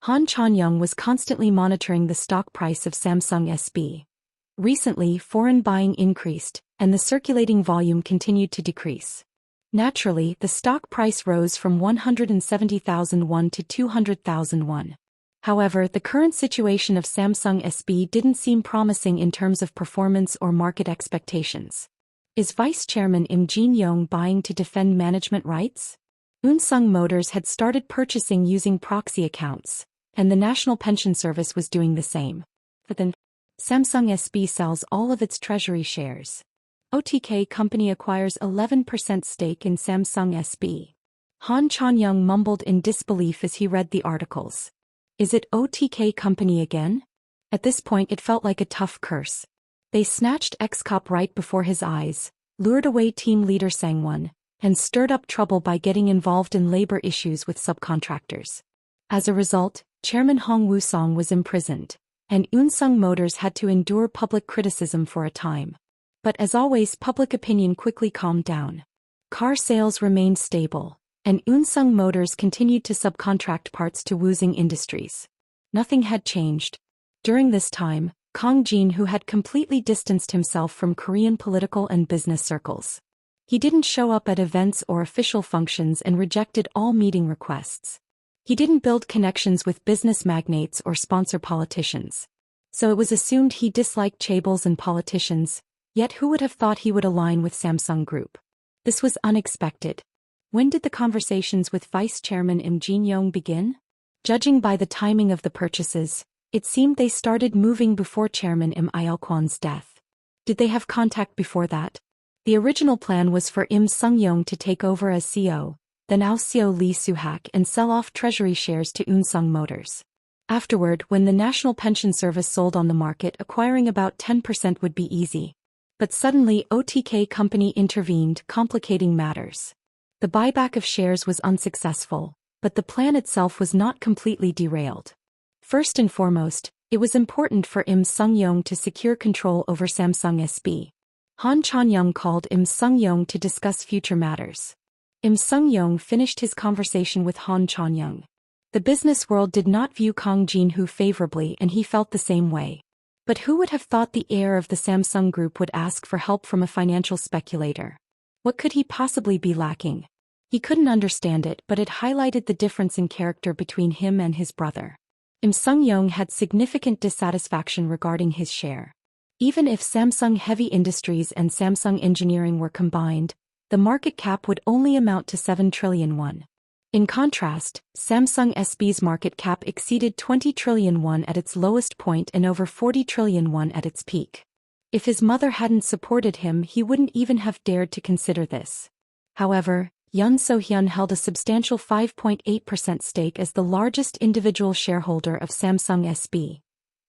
Han Chanyong was constantly monitoring the stock price of Samsung SB. Recently, foreign buying increased, and the circulating volume continued to decrease. Naturally, the stock price rose from 170,000 won to 200,000 won. However, the current situation of Samsung SB didn't seem promising in terms of performance or market expectations. Is Vice Chairman Im Jin-young buying to defend management rights? Unsung Motors had started purchasing using proxy accounts, and the National Pension Service was doing the same. But then, Samsung SB sells all of its treasury shares. OTK company acquires 11% stake in Samsung SB. Han Chanyong mumbled in disbelief as he read the articles. Is it OTK company again? At this point it felt like a tough curse. They snatched ex-cop right before his eyes, lured away team leader Sang-won, and stirred up trouble by getting involved in labor issues with subcontractors. As a result, Chairman Hong Woo-song was imprisoned, and Unsung Motors had to endure public criticism for a time. But as always, public opinion quickly calmed down. Car sales remained stable, and Unsung Motors continued to subcontract parts to Woosung Industries. Nothing had changed. During this time, Kang Jin, who had completely distanced himself from Korean political and business circles. He didn't show up at events or official functions and rejected all meeting requests. He didn't build connections with business magnates or sponsor politicians. So it was assumed he disliked chaebols and politicians, yet who would have thought he would align with Samsung Group? This was unexpected. When did the conversations with Vice Chairman Im Jin-young begin? Judging by the timing of the purchases, it seemed they started moving before Chairman Im Il-kwon's death. Did they have contact before that? The original plan was for Im Sung-yong to take over as CEO, then oust CEO Lee Soo-hak and sell off treasury shares to Unsung Motors. Afterward, when the National Pension Service sold on the market, acquiring about 10% would be easy. But suddenly OTK company intervened, complicating matters. The buyback of shares was unsuccessful, but the plan itself was not completely derailed. First and foremost, it was important for Im Sung-yong to secure control over Samsung SB. Han Chanyong called Im Sung-yong to discuss future matters. Im Sung-yong finished his conversation with Han Chanyong. The business world did not view Kang Jin-hoo favorably, and he felt the same way. But who would have thought the heir of the Samsung Group would ask for help from a financial speculator? What could he possibly be lacking? He couldn't understand it, but it highlighted the difference in character between him and his brother. Im Sung-yong had significant dissatisfaction regarding his share. Even if Samsung Heavy Industries and Samsung Engineering were combined, the market cap would only amount to 7 trillion won. In contrast, Samsung SB's market cap exceeded 20 trillion won at its lowest point and over 40 trillion won at its peak. If his mother hadn't supported him, he wouldn't even have dared to consider this. However, Yoon So-hyun held a substantial 5.8% stake as the largest individual shareholder of Samsung SB.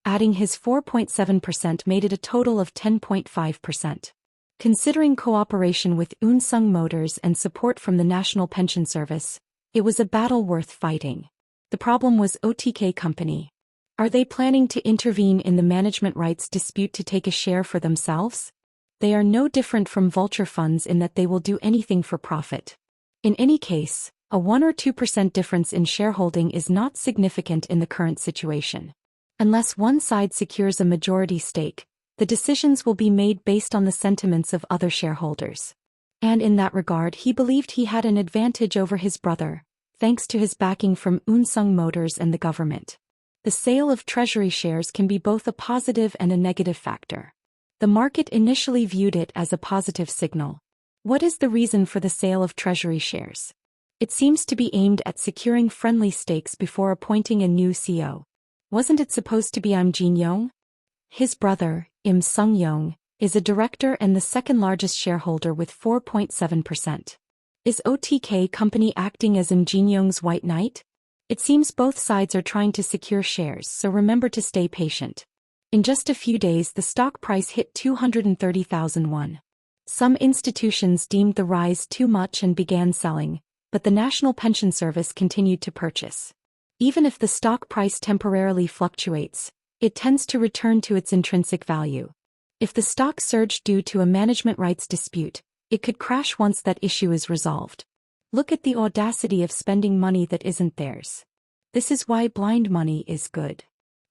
Adding his 4.7% made it a total of 10.5%. Considering cooperation with Unsung Motors and support from the National Pension Service, it was a battle worth fighting. The problem was OTK company. Are they planning to intervene in the management rights dispute to take a share for themselves? They are no different from vulture funds in that they will do anything for profit. In any case, a 1 or 2% difference in shareholding is not significant in the current situation. Unless one side secures a majority stake, the decisions will be made based on the sentiments of other shareholders. And in that regard, he believed he had an advantage over his brother, thanks to his backing from Unsung Motors and the government. The sale of treasury shares can be both a positive and a negative factor. The market initially viewed it as a positive signal. What is the reason for the sale of treasury shares? It seems to be aimed at securing friendly stakes before appointing a new CEO. Wasn't it supposed to be Im Jin-young? His brother, Im Sung-yong, is a director and the second largest shareholder with 4.7%. Is OTK company acting as Im Jin-young's white knight? It seems both sides are trying to secure shares, so remember to stay patient. In just a few days the stock price hit 230,000 won. Some institutions deemed the rise too much and began selling, but the National Pension Service continued to purchase. Even if the stock price temporarily fluctuates, it tends to return to its intrinsic value. If the stock surged due to a management rights dispute, it could crash once that issue is resolved. Look at the audacity of spending money that isn't theirs. This is why blind money is good.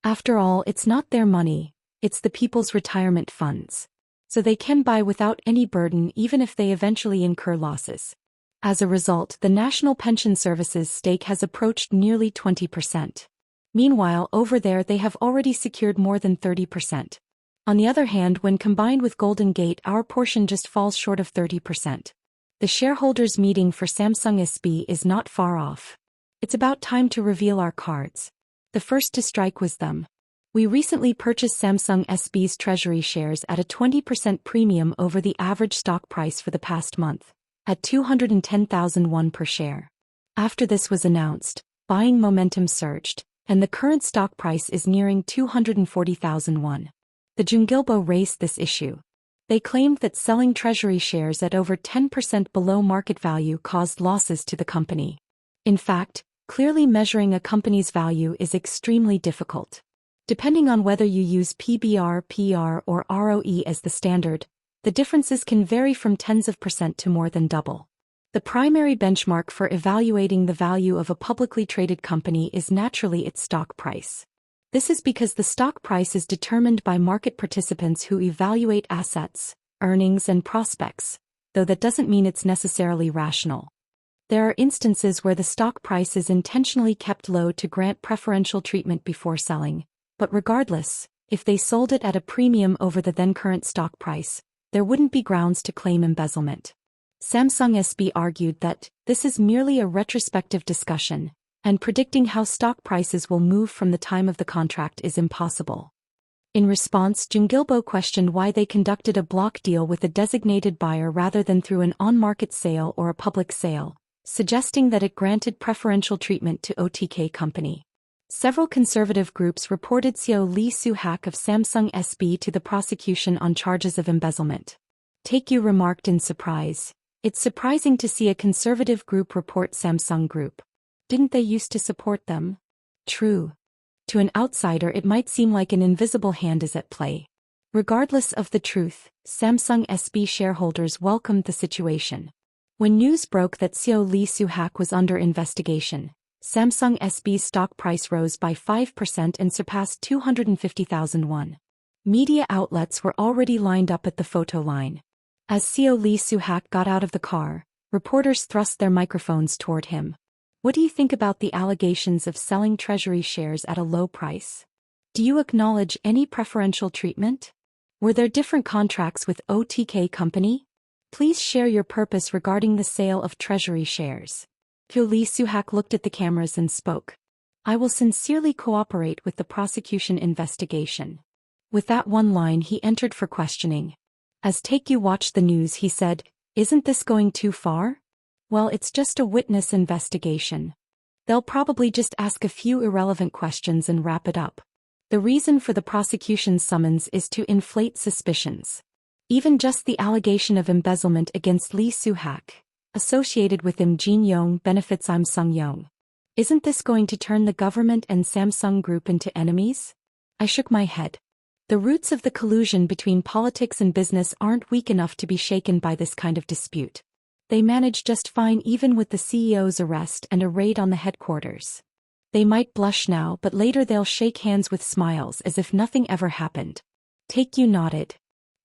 After all, it's not their money, it's the people's retirement funds. So they can buy without any burden even if they eventually incur losses. As a result, the National Pension Service's stake has approached nearly 20%. Meanwhile, over there they have already secured more than 30%. On the other hand, when combined with Golden Gate, our portion just falls short of 30%. The shareholders' meeting for Samsung SB is not far off. It's about time to reveal our cards. The first to strike was them. We recently purchased Samsung SB's treasury shares at a 20% premium over the average stock price for the past month, at 210,000 won per share. After this was announced, buying momentum surged, and the current stock price is nearing 240,000 won. The Jungilbo raised this issue. They claimed that selling treasury shares at over 10% below market value caused losses to the company. In fact, clearly measuring a company's value is extremely difficult. Depending on whether you use PBR, PR, or ROE as the standard, the differences can vary from tens of percent to more than double. The primary benchmark for evaluating the value of a publicly traded company is naturally its stock price. This is because the stock price is determined by market participants who evaluate assets, earnings, and prospects, though that doesn't mean it's necessarily rational. There are instances where the stock price is intentionally kept low to grant preferential treatment before selling, but regardless, if they sold it at a premium over the then current stock price, there wouldn't be grounds to claim embezzlement. Samsung SB argued that this is merely a retrospective discussion, and predicting how stock prices will move from the time of the contract is impossible. In response, Jungilbo questioned why they conducted a block deal with a designated buyer rather than through an on-market sale or a public sale, suggesting that it granted preferential treatment to OTK company. Several conservative groups reported CEO Lee Soo-hak of Samsung SB to the prosecution on charges of embezzlement. Taekyu remarked in surprise, "It's surprising to see a conservative group report Samsung Group. Didn't they used to support them?" True. To an outsider it might seem like an invisible hand is at play. Regardless of the truth, Samsung SB shareholders welcomed the situation. When news broke that CEO Lee Soo-hak was under investigation, Samsung SB's stock price rose by 5% and surpassed 250,000 won. Media outlets were already lined up at the photo line. As CEO Lee Soo-hak got out of the car, reporters thrust their microphones toward him. "What do you think about the allegations of selling treasury shares at a low price? Do you acknowledge any preferential treatment? Were there different contracts with OTK company? Please share your purpose regarding the sale of treasury shares." Lee Soo-hak looked at the cameras and spoke. "I will sincerely cooperate with the prosecution investigation." With that one line he entered for questioning. As Taekyu watched the news he said, "Isn't this going too far? Well, it's just a witness investigation. They'll probably just ask a few irrelevant questions and wrap it up." The reason for the prosecution's summons is to inflate suspicions. Even just the allegation of embezzlement against Lee Soo-hak, associated with Im Jin-young, benefits Im Sung-young. Isn't this going to turn the government and Samsung Group into enemies? I shook my head. The roots of the collusion between politics and business aren't weak enough to be shaken by this kind of dispute. They manage just fine even with the CEO's arrest and a raid on the headquarters. They might blush now, but later they'll shake hands with smiles as if nothing ever happened. Taekyu nodded.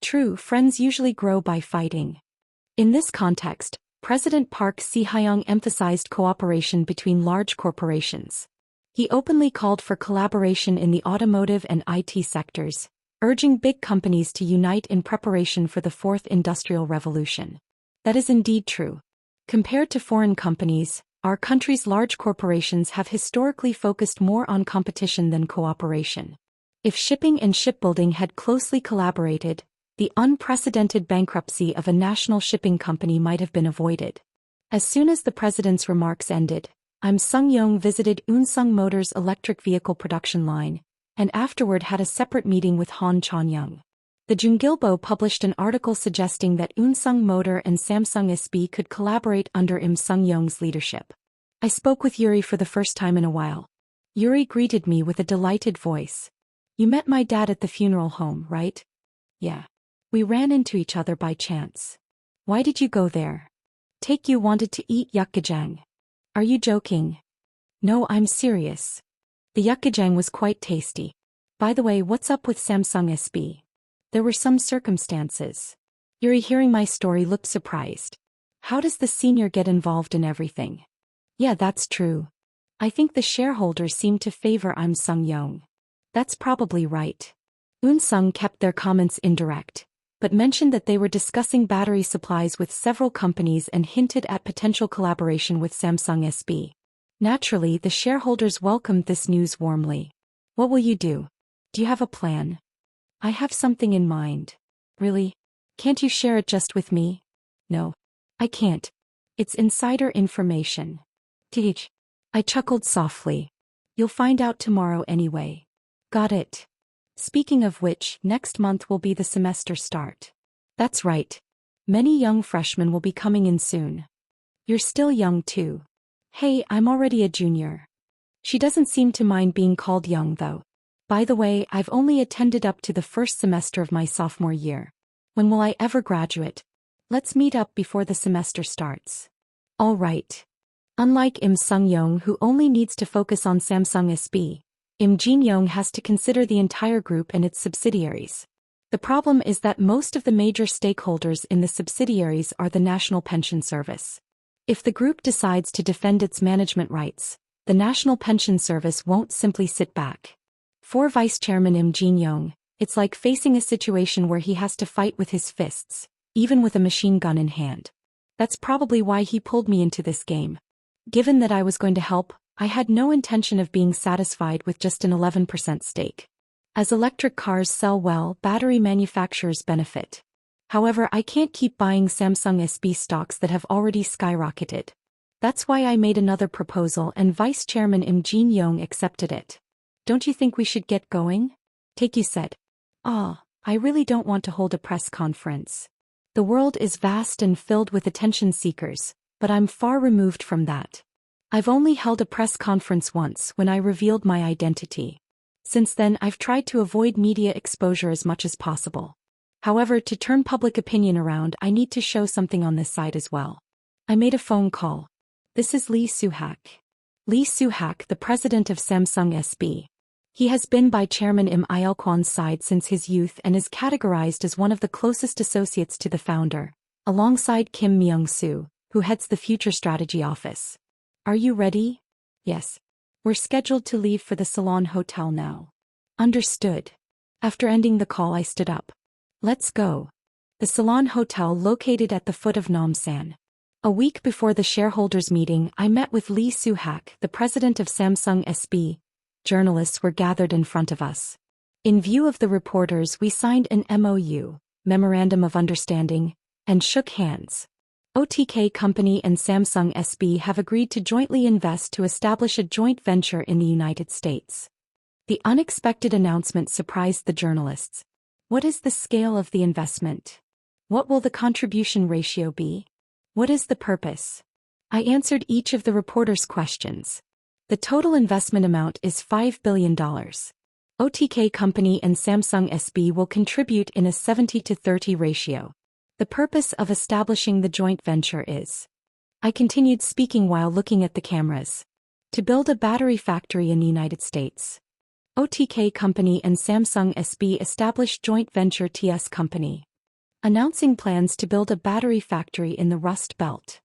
True, friends usually grow by fighting. In this context, President Park Si-hyung emphasized cooperation between large corporations. He openly called for collaboration in the automotive and IT sectors, urging big companies to unite in preparation for the fourth industrial revolution. That is indeed true. Compared to foreign companies, our country's large corporations have historically focused more on competition than cooperation. If shipping and shipbuilding had closely collaborated, the unprecedented bankruptcy of a national shipping company might have been avoided. As soon as the president's remarks ended, Im Sung-young visited Unsung Motors' electric vehicle production line, and afterward had a separate meeting with Han Chon-young. The Jungilbo published an article suggesting that Unsung Motor and Samsung SB could collaborate under Im Sung-young's leadership. I spoke with Yuri for the first time in a while. Yuri greeted me with a delighted voice. "You met my dad at the funeral home, right?" "Yeah. We ran into each other by chance." "Why did you go there?" "Taekyu wanted to eat yakgajang." "Are you joking?" No, I'm serious. The yakajang was quite tasty. By the way, what's up with Samsung SB? There were some circumstances. Yuri, hearing my story, looked surprised. How does the senior get involved in everything? Yeah, that's true. I think the shareholders seem to favor I'm Sung Yong. That's probably right. Eun Sung kept their comments indirect, but mentioned that they were discussing battery supplies with several companies and hinted at potential collaboration with Samsung SB. Naturally, the shareholders welcomed this news warmly. What will you do? Do you have a plan? I have something in mind. Really? Can't you share it just with me? No. I can't. It's insider information. Teach. I chuckled softly. You'll find out tomorrow anyway. Got it. Speaking of which, next month will be the semester start. That's right. Many young freshmen will be coming in soon. You're still young too. Hey, I'm already a junior. She doesn't seem to mind being called young though. By the way, I've only attended up to the first semester of my sophomore year. When will I ever graduate? Let's meet up before the semester starts. All right. Unlike Im Sung-yong, who only needs to focus on Samsung SB, Im Jin-yong has to consider the entire group and its subsidiaries. The problem is that most of the major stakeholders in the subsidiaries are the National Pension Service. If the group decides to defend its management rights, the National Pension Service won't simply sit back. For Vice Chairman Im Jin-yong, it's like facing a situation where he has to fight with his fists, even with a machine gun in hand. That's probably why he pulled me into this game. Given that I was going to help, I had no intention of being satisfied with just an 11% stake. As electric cars sell well, battery manufacturers benefit. However, I can't keep buying Samsung SB stocks that have already skyrocketed. That's why I made another proposal and Vice Chairman Im Jin-yong accepted it. Don't you think we should get going? Taekyu said. I really don't want to hold a press conference. The world is vast and filled with attention seekers, but I'm far removed from that. I've only held a press conference once when I revealed my identity. Since then, I've tried to avoid media exposure as much as possible. However, to turn public opinion around, I need to show something on this side as well. I made a phone call. This is Lee Soo-hak. Lee Soo-hak, the president of Samsung SB. He has been by Chairman Im Il-kwon's side since his youth and is categorized as one of the closest associates to the founder, alongside Kim Myung-soo, who heads the Future Strategy Office. Are you ready? Yes. We're scheduled to leave for the Salon Hotel now. Understood. After ending the call, I stood up. Let's go. The Salon Hotel, located at the foot of Namsan. A week before the shareholders' meeting, I met with Lee Soo-hak, the president of Samsung SB. Journalists were gathered in front of us. In view of the reporters, we signed an MOU, Memorandum of Understanding, and shook hands. OTK Company and Samsung SB have agreed to jointly invest to establish a joint venture in the United States. The unexpected announcement surprised the journalists. What is the scale of the investment? What will the contribution ratio be? What is the purpose? I answered each of the reporters' questions. The total investment amount is $5 billion. OTK Company and Samsung SB will contribute in a 70-30 ratio. The purpose of establishing the joint venture is, I continued speaking while looking at the cameras, to build a battery factory in the United States. OTK Company and Samsung SB established joint venture TS Company, announcing plans to build a battery factory in the Rust Belt.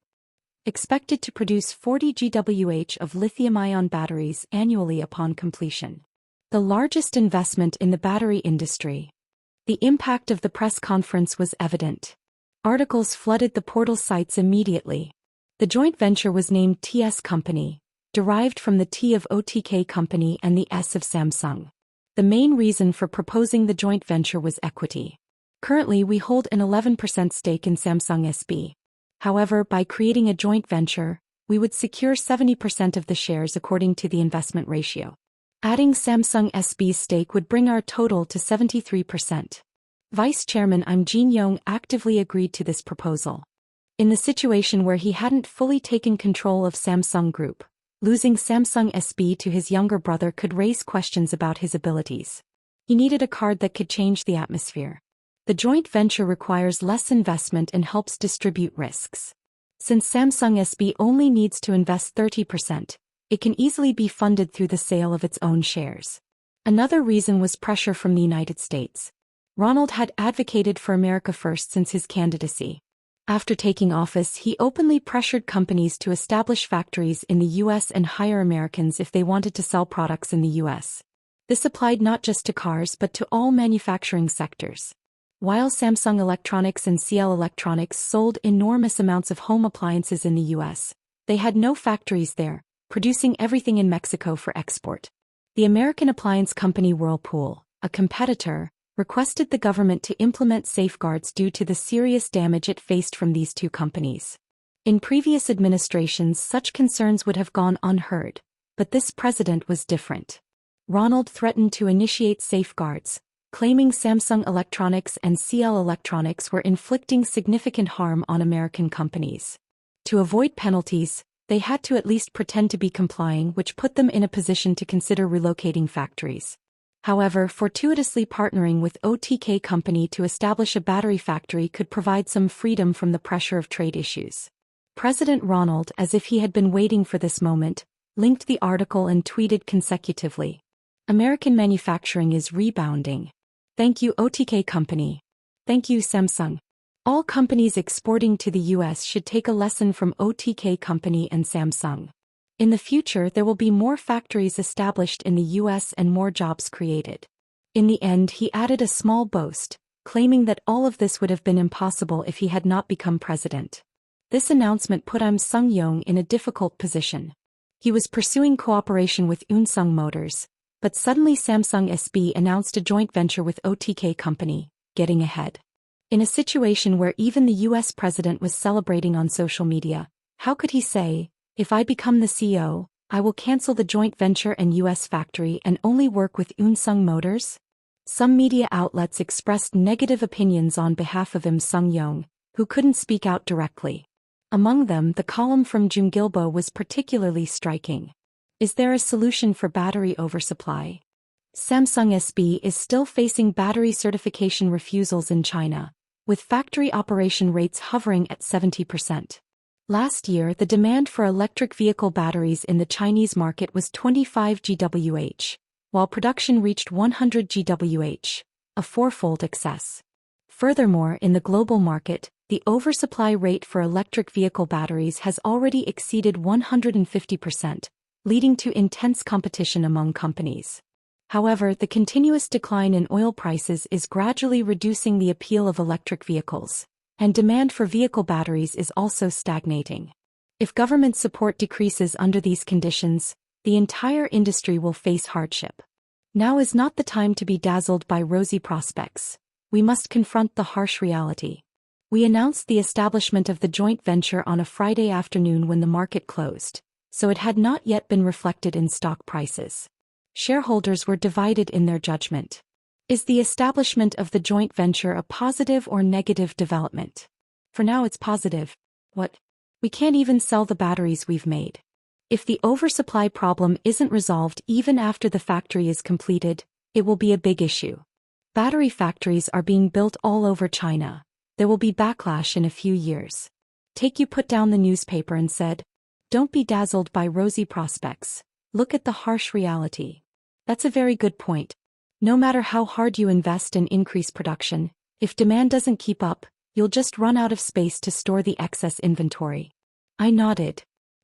Expected to produce 40 GWh of lithium-ion batteries annually upon completion. The largest investment in the battery industry. The impact of the press conference was evident. Articles flooded the portal sites immediately. The joint venture was named TS Company, derived from the T of OTK Company and the S of Samsung. The main reason for proposing the joint venture was equity. Currently, we hold an 11% stake in Samsung SB. However, by creating a joint venture, we would secure 70% of the shares according to the investment ratio. Adding Samsung SB's stake would bring our total to 73%. Vice Chairman Im Jin-yong actively agreed to this proposal. In the situation where he hadn't fully taken control of Samsung Group, losing Samsung SB to his younger brother could raise questions about his abilities. He needed a card that could change the atmosphere. The joint venture requires less investment and helps distribute risks. Since Samsung SB only needs to invest 30%, It can easily be funded through the sale of its own shares. Another reason was pressure from the United States. Ronald had advocated for America First since his candidacy. After taking office, he openly pressured companies to establish factories in the U.S. and hire Americans if they wanted to sell products in the U.S. This applied not just to cars but to all manufacturing sectors. While Samsung Electronics and CL Electronics sold enormous amounts of home appliances in the U.S., they had no factories there, producing everything in Mexico for export. The American appliance company Whirlpool, a competitor, requested the government to implement safeguards due to the serious damage it faced from these two companies. In previous administrations, such concerns would have gone unheard, but this president was different. Ronald threatened to initiate safeguards, claiming Samsung Electronics and CL Electronics were inflicting significant harm on American companies. To avoid penalties, they had to at least pretend to be complying, which put them in a position to consider relocating factories. However, fortuitously partnering with OTK Company to establish a battery factory could provide some freedom from the pressure of trade issues. President Ronald, as if he had been waiting for this moment, linked the article and tweeted consecutively, "American manufacturing is rebounding. Thank you OTK Company. Thank you Samsung. All companies exporting to the US should take a lesson from OTK Company and Samsung. In the future there will be more factories established in the US and more jobs created." In the end, he added a small boast, claiming that all of this would have been impossible if he had not become president. This announcement put Sung-yong in a difficult position. He was pursuing cooperation with Unsung Motors, but suddenly Samsung SB announced a joint venture with OTK Company, getting ahead. In a situation where even the US president was celebrating on social media, how could he say, "If I become the CEO, I will cancel the joint venture and US factory and only work with Unsung Motors"? Some media outlets expressed negative opinions on behalf of Sung-yong, who couldn't speak out directly. Among them, the column from Jungilbo was particularly striking. Is there a solution for battery oversupply? Samsung SB is still facing battery certification refusals in China, with factory operation rates hovering at 70%. Last year, the demand for electric vehicle batteries in the Chinese market was 25 GWh, while production reached 100 GWh, a fourfold excess. Furthermore, in the global market, the oversupply rate for electric vehicle batteries has already exceeded 150%, leading to intense competition among companies. However, the continuous decline in oil prices is gradually reducing the appeal of electric vehicles, and demand for vehicle batteries is also stagnating. If government support decreases under these conditions, the entire industry will face hardship. Now is not the time to be dazzled by rosy prospects. We must confront the harsh reality. We announced the establishment of the joint venture on a Friday afternoon when the market closed, so it had not yet been reflected in stock prices. Shareholders were divided in their judgment. Is the establishment of the joint venture a positive or negative development? For now it's positive. What? We can't even sell the batteries we've made. If the oversupply problem isn't resolved even after the factory is completed, it will be a big issue. Battery factories are being built all over China. There will be backlash in a few years. You put down the newspaper and said, "Don't be dazzled by rosy prospects. Look at the harsh reality." That's a very good point. No matter how hard you invest and increase production, if demand doesn't keep up, you'll just run out of space to store the excess inventory. I nodded.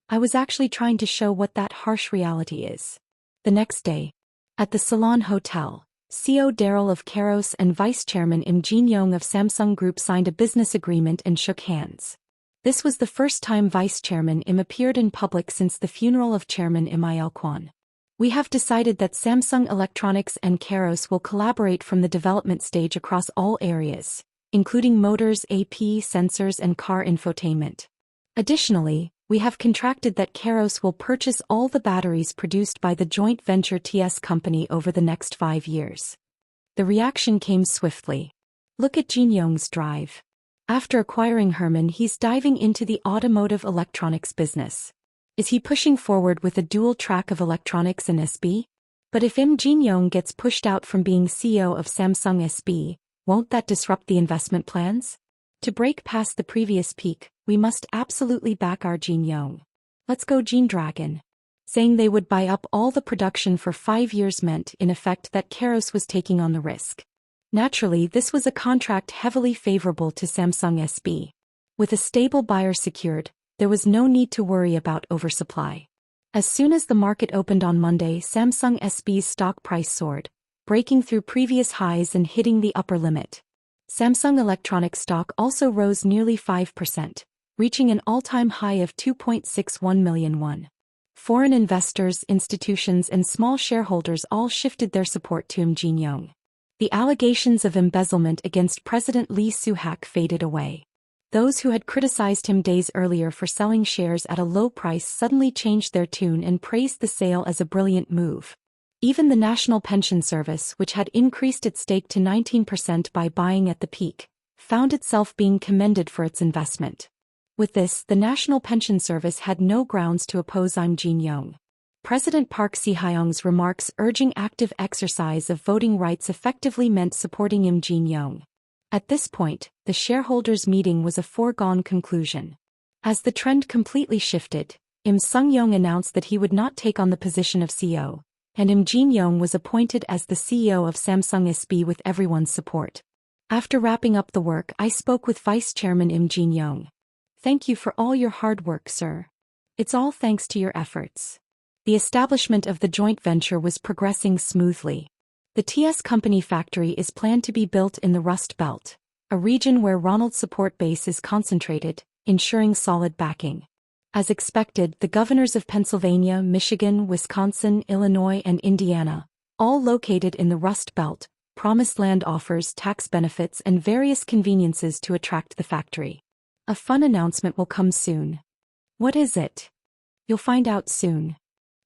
I was actually trying to show what that harsh reality is. The next day, at the Ceylon Hotel, CEO Daryl of Keros and Vice Chairman Im Jin-yong of Samsung Group signed a business agreement and shook hands. This was the first time Vice Chairman Im appeared in public since the funeral of Chairman Im Il-kwon. "We have decided that Samsung Electronics and Keros will collaborate from the development stage across all areas, including motors, AP, sensors and car infotainment. Additionally, we have contracted that Keros will purchase all the batteries produced by the joint venture TS company over the next 5 years." The reaction came swiftly. Look at Jin-yong's drive. After acquiring Herman, he's diving into the automotive electronics business. Is he pushing forward with a dual track of electronics and SB? But if Im Jin-yong gets pushed out from being CEO of Samsung SB, won't that disrupt the investment plans? To break past the previous peak, we must absolutely back our Jin-yong. Let's go Jin Dragon. Saying they would buy up all the production for 5 years meant in effect that Keros was taking on the risk. Naturally, this was a contract heavily favorable to Samsung SB. With a stable buyer secured, there was no need to worry about oversupply. As soon as the market opened on Monday, Samsung SB's stock price soared, breaking through previous highs and hitting the upper limit. Samsung Electronics stock also rose nearly 5%, reaching an all-time high of 2.61 million won. Foreign investors, institutions and small shareholders all shifted their support to Im Jin-young. The allegations of embezzlement against President Lee Soo-hak faded away. Those who had criticized him days earlier for selling shares at a low price suddenly changed their tune and praised the sale as a brilliant move. Even the National Pension Service, which had increased its stake to 19% by buying at the peak, found itself being commended for its investment. With this, the National Pension Service had no grounds to oppose Im Jin-young. President Park Si-hyung's remarks urging active exercise of voting rights effectively meant supporting Im Jin-young. At this point, the shareholders' meeting was a foregone conclusion. As the trend completely shifted, Im Sung-young announced that he would not take on the position of CEO, and Im Jin-young was appointed as the CEO of Samsung SB with everyone's support. After wrapping up the work, I spoke with Vice Chairman Im Jin-young. "Thank you for all your hard work, sir. It's all thanks to your efforts." The establishment of the joint venture was progressing smoothly. The TS Company factory is planned to be built in the Rust Belt, a region where Ronald's support base is concentrated, ensuring solid backing. As expected, the governors of Pennsylvania, Michigan, Wisconsin, Illinois and Indiana, all located in the Rust Belt, promised land offers, tax benefits and various conveniences to attract the factory. A fun announcement will come soon. What is it? You'll find out soon.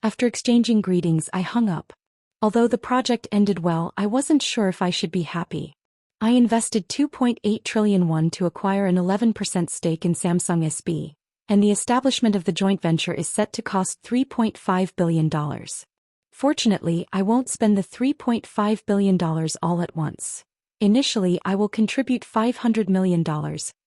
After exchanging greetings, I hung up. Although the project ended well, I wasn't sure if I should be happy. I invested 2.8 trillion won to acquire an 11% stake in Samsung SB, and the establishment of the joint venture is set to cost $3.5 billion. Fortunately, I won't spend the $3.5 billion all at once. Initially, I will contribute $500 million,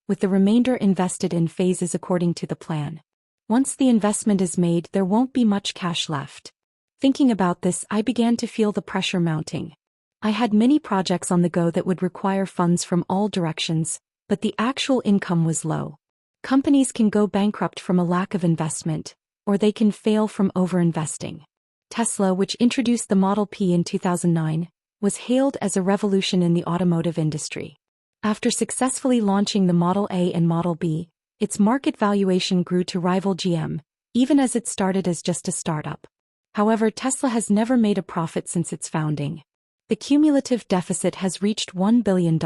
with the remainder invested in phases according to the plan. Once the investment is made, there won't be much cash left. Thinking about this, I began to feel the pressure mounting. I had many projects on the go that would require funds from all directions, but the actual income was low. Companies can go bankrupt from a lack of investment, or they can fail from overinvesting. Tesla, which introduced the Model P in 2009, was hailed as a revolution in the automotive industry. After successfully launching the Model A and Model B, its market valuation grew to rival GM, even as it started as just a startup. However, Tesla has never made a profit since its founding. The cumulative deficit has reached $1 billion.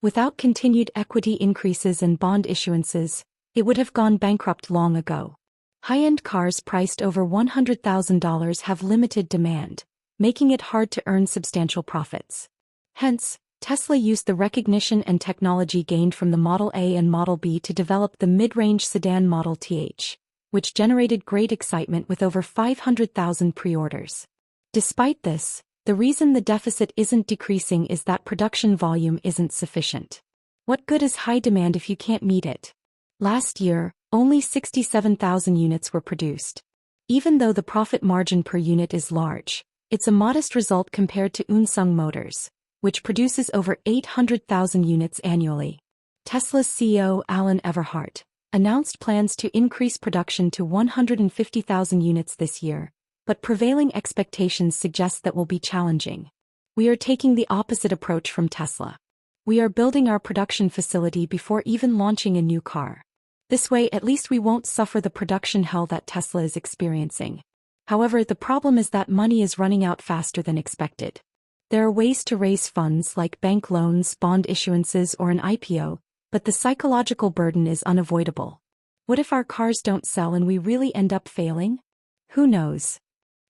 Without continued equity increases and bond issuances, it would have gone bankrupt long ago. High-end cars priced over $100,000 have limited demand, making it hard to earn substantial profits. Hence, Tesla used the recognition and technology gained from the Model A and Model B to develop the mid-range sedan Model TH, which generated great excitement with over 500,000 pre-orders. Despite this, the reason the deficit isn't decreasing is that production volume isn't sufficient. What good is high demand if you can't meet it? Last year, only 67,000 units were produced. Even though the profit margin per unit is large, it's a modest result compared to Unsung Motors, which produces over 800,000 units annually. Tesla's CEO Alan Everhart announced plans to increase production to 150,000 units this year, but prevailing expectations suggest that will be challenging. We are taking the opposite approach from Tesla. We are building our production facility before even launching a new car. This way, at least we won't suffer the production hell that Tesla is experiencing. However, the problem is that money is running out faster than expected. There are ways to raise funds like bank loans, bond issuances, or an IPO, but the psychological burden is unavoidable. What if our cars don't sell and we really end up failing? Who knows?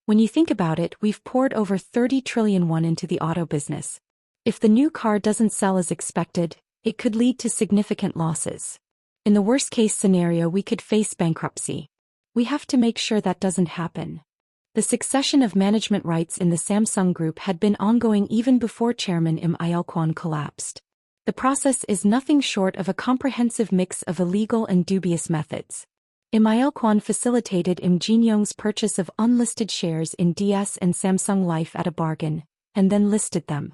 When you think about it, we've poured over 30 trillion won into the auto business. If the new car doesn't sell as expected, it could lead to significant losses. In the worst-case scenario, we could face bankruptcy. We have to make sure that doesn't happen. The succession of management rights in the Samsung Group had been ongoing even before Chairman Im Il-kwon collapsed. The process is nothing short of a comprehensive mix of illegal and dubious methods. Im Ilkwon facilitated Im Jin-young's purchase of unlisted shares in DS and Samsung Life at a bargain, and then listed them.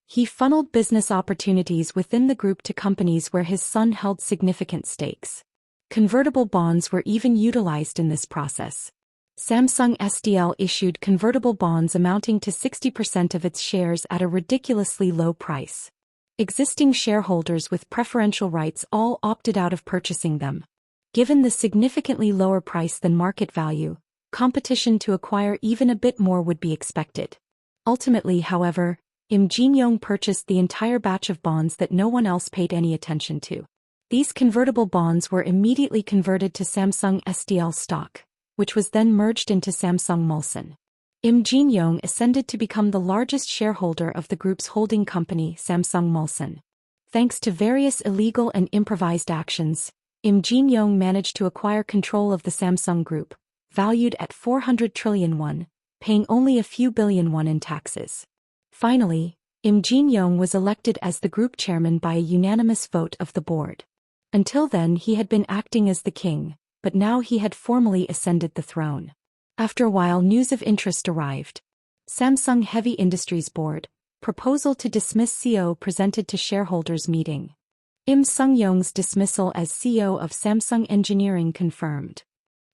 He funneled business opportunities within the group to companies where his son held significant stakes. Convertible bonds were even utilized in this process. Samsung SDL issued convertible bonds amounting to 60% of its shares at a ridiculously low price. Existing shareholders with preferential rights all opted out of purchasing them. Given the significantly lower price than market value, competition to acquire even a bit more would be expected. Ultimately, however, Im Jin-young purchased the entire batch of bonds that no one else paid any attention to. These convertible bonds were immediately converted to Samsung SDL stock, which was then merged into Samsung Mulsan. Im Jin-young ascended to become the largest shareholder of the group's holding company, Samsung Mulsan. Thanks to various illegal and improvised actions, Im Jin-young managed to acquire control of the Samsung Group, valued at 400 trillion won, paying only a few billion won in taxes. Finally, Im Jin-young was elected as the group chairman by a unanimous vote of the board. Until then he had been acting as the king, but now he had formally ascended the throne. After a while news of interest arrived. Samsung Heavy Industries Board, proposal to dismiss CEO presented to shareholders meeting. Im Sung-young's dismissal as CEO of Samsung Engineering confirmed.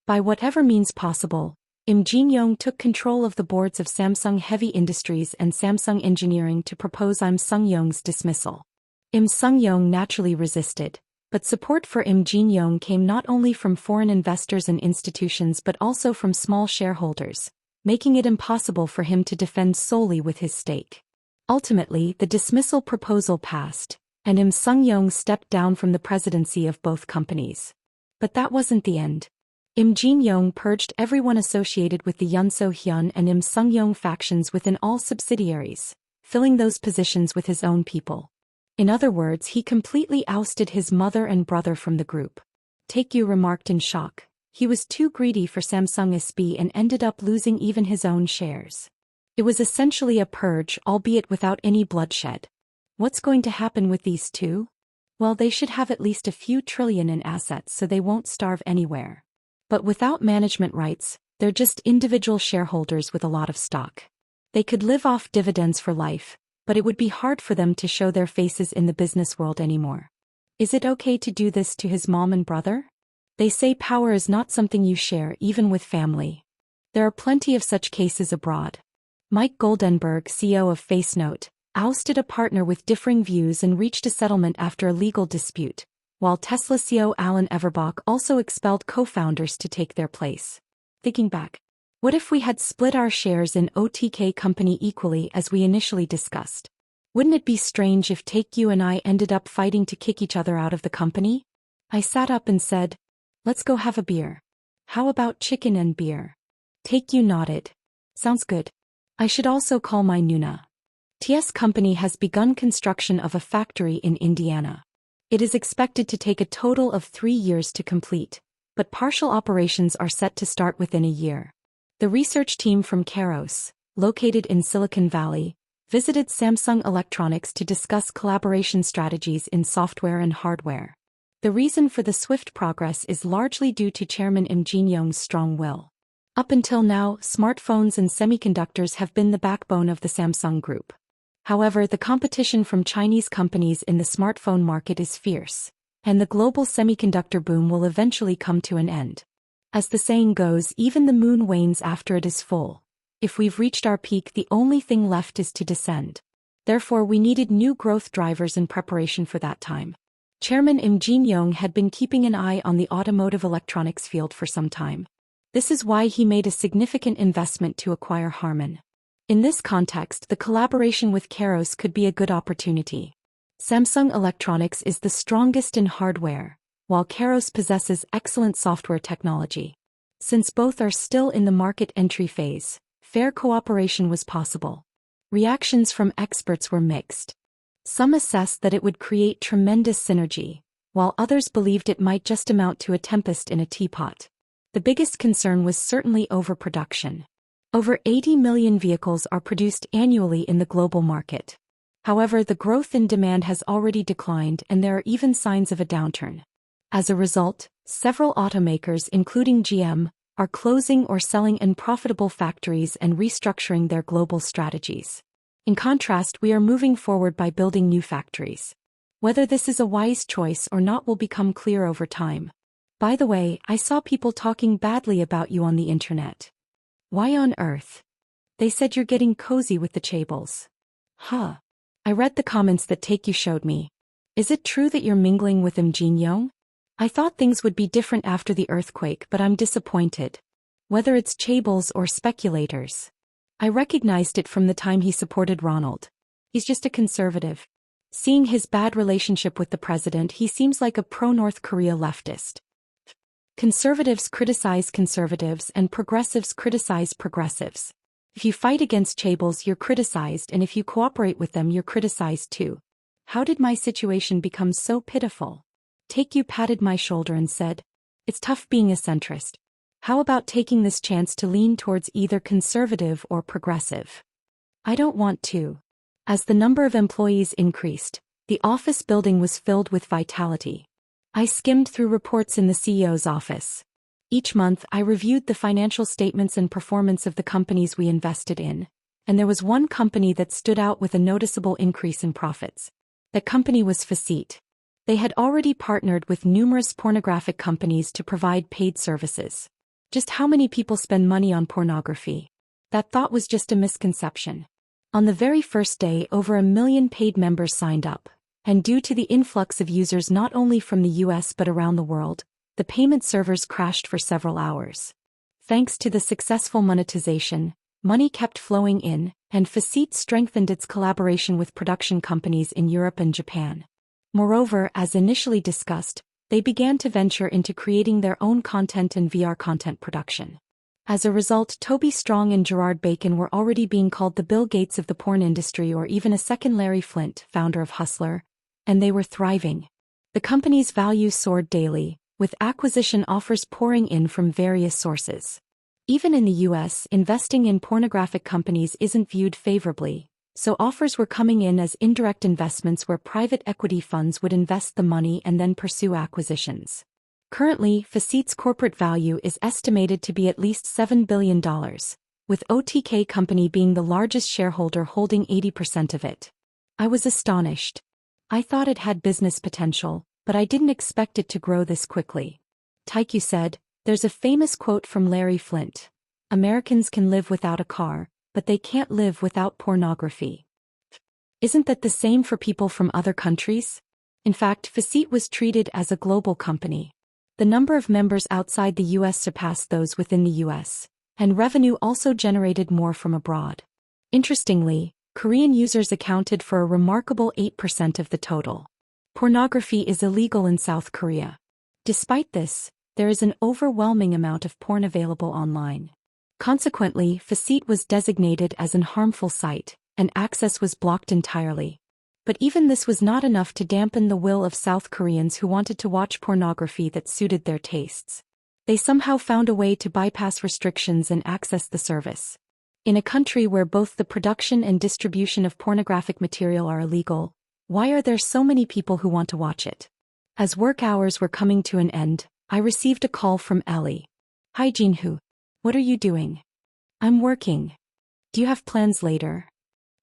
By whatever means possible, Im Jin-young took control of the boards of Samsung Heavy Industries and Samsung Engineering to propose Im Sung-young's dismissal. Im Sung-young naturally resisted, but support for Im Jin-young came not only from foreign investors and institutions but also from small shareholders, making it impossible for him to defend solely with his stake. Ultimately, the dismissal proposal passed, and Im Sung-young stepped down from the presidency of both companies. But that wasn't the end. Im Jin-young purged everyone associated with the Yunso-hyun and Im Sung-young factions within all subsidiaries, filling those positions with his own people. In other words, he completely ousted his mother and brother from the group. Taekyu remarked in shock. He was too greedy for Samsung SB and ended up losing even his own shares. It was essentially a purge, albeit without any bloodshed. What's going to happen with these two? Well, they should have at least a few trillion in assets so they won't starve anywhere. But without management rights, they're just individual shareholders with a lot of stock. They could live off dividends for life, but it would be hard for them to show their faces in the business world anymore. Is it okay to do this to his mom and brother? They say power is not something you share even with family. There are plenty of such cases abroad. Mike Goldenberg, CEO of FaceNote, ousted a partner with differing views and reached a settlement after a legal dispute, while Tesla CEO Alan Everbach also expelled co-founders to take their place. Thinking back, what if we had split our shares in OTK company equally as we initially discussed? Wouldn't it be strange if Taekyu and I ended up fighting to kick each other out of the company? I sat up and said, let's go have a beer. How about chicken and beer? Taekyu nodded. Sounds good. I should also call my Nuna. TS company has begun construction of a factory in Indiana. It is expected to take a total of 3 years to complete, but partial operations are set to start within a year. The research team from Kairos, located in Silicon Valley, visited Samsung Electronics to discuss collaboration strategies in software and hardware. The reason for the swift progress is largely due to Chairman Im Jin-young's strong will. Up until now, smartphones and semiconductors have been the backbone of the Samsung Group. However, the competition from Chinese companies in the smartphone market is fierce, and the global semiconductor boom will eventually come to an end. As the saying goes, even the moon wanes after it is full. If we've reached our peak, the only thing left is to descend. Therefore, we needed new growth drivers in preparation for that time. Chairman Im Jin-young had been keeping an eye on the automotive electronics field for some time. This is why he made a significant investment to acquire Harman. In this context, the collaboration with Kairos could be a good opportunity. Samsung Electronics is the strongest in hardware, while Kairos possesses excellent software technology. Since both are still in the market entry phase, fair cooperation was possible. Reactions from experts were mixed. Some assessed that it would create tremendous synergy, while others believed it might just amount to a tempest in a teapot. The biggest concern was certainly overproduction. Over 80 million vehicles are produced annually in the global market. However, the growth in demand has already declined and there are even signs of a downturn. As a result, Several automakers, including GM, are closing or selling unprofitable factories and restructuring their global strategies. In contrast, we are moving forward by building new factories. Whether this is a wise choice or not will become clear over time. By the way, I saw people talking badly about you on the internet. Why on earth? They said you're getting cozy with the chaebols. Huh. I read the comments that Take You showed me. Is it true that you're mingling with Im Jin-young? I thought things would be different after the earthquake, but I'm disappointed. Whether it's chaebols or speculators. I recognized it from the time he supported Ronald. He's just a conservative. Seeing his bad relationship with the president, he seems like a pro-North Korea leftist. Conservatives criticize conservatives and progressives criticize progressives. If you fight against chaebols, you're criticized, and if you cooperate with them, you're criticized too. How did my situation become so pitiful? Take You patted my shoulder and said, "It's tough being a centrist. How about taking this chance to lean towards either conservative or progressive?" I don't want to. As the number of employees increased, the office building was filled with vitality. I skimmed through reports in the CEO's office. Each month, I reviewed the financial statements and performance of the companies we invested in, and there was one company that stood out with a noticeable increase in profits. That company was Facit. They had already partnered with numerous pornographic companies to provide paid services. Just how many people spend money on pornography? That thought was just a misconception. On the very first day, over 1 million paid members signed up, and due to the influx of users not only from the US but around the world, the payment servers crashed for several hours. Thanks to the successful monetization, money kept flowing in, and Facit strengthened its collaboration with production companies in Europe and Japan. Moreover, as initially discussed, they began to venture into creating their own content and VR content production. As a result, Toby Strong and Gerard Bacon were already being called the Bill Gates of the porn industry, or even a second Larry Flynt, founder of Hustler, and they were thriving. The company's value soared daily, with acquisition offers pouring in from various sources. Even in the US, investing in pornographic companies isn't viewed favorably, so offers were coming in as indirect investments where private equity funds would invest the money and then pursue acquisitions. Currently, Facit's corporate value is estimated to be at least $7 billion, with OTK Company being the largest shareholder holding 80% of it. I was astonished. I thought it had business potential, but I didn't expect it to grow this quickly. Taikyu said, "There's a famous quote from Larry Flynt. Americans can live without a car, but they can't live without pornography." Isn't that the same for people from other countries? In fact, Facit was treated as a global company. The number of members outside the US surpassed those within the US, and revenue also generated more from abroad. Interestingly, Korean users accounted for a remarkable 8% of the total. Pornography is illegal in South Korea. Despite this, there is an overwhelming amount of porn available online. Consequently, Facit was designated as an harmful site, and access was blocked entirely. But even this was not enough to dampen the will of South Koreans who wanted to watch pornography that suited their tastes. They somehow found a way to bypass restrictions and access the service. In a country where both the production and distribution of pornographic material are illegal, why are there so many people who want to watch it? As work hours were coming to an end, I received a call from Ellie. "Hi Jinhoo. What are you doing?" "I'm working. Do you have plans later?"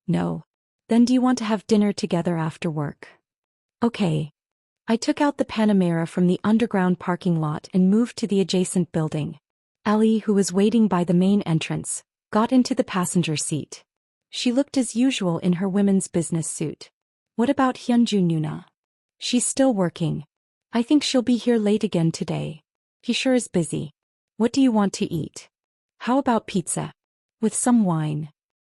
"No." "Then do you want to have dinner together after work?" "Okay." I took out the Panamera from the underground parking lot and moved to the adjacent building. Ellie, who was waiting by the main entrance, got into the passenger seat. She looked as usual in her women's business suit. "What about Hyunju Nuna?" "She's still working. I think she'll be here late again today. He sure is busy." "What do you want to eat?" "How about pizza? With some wine."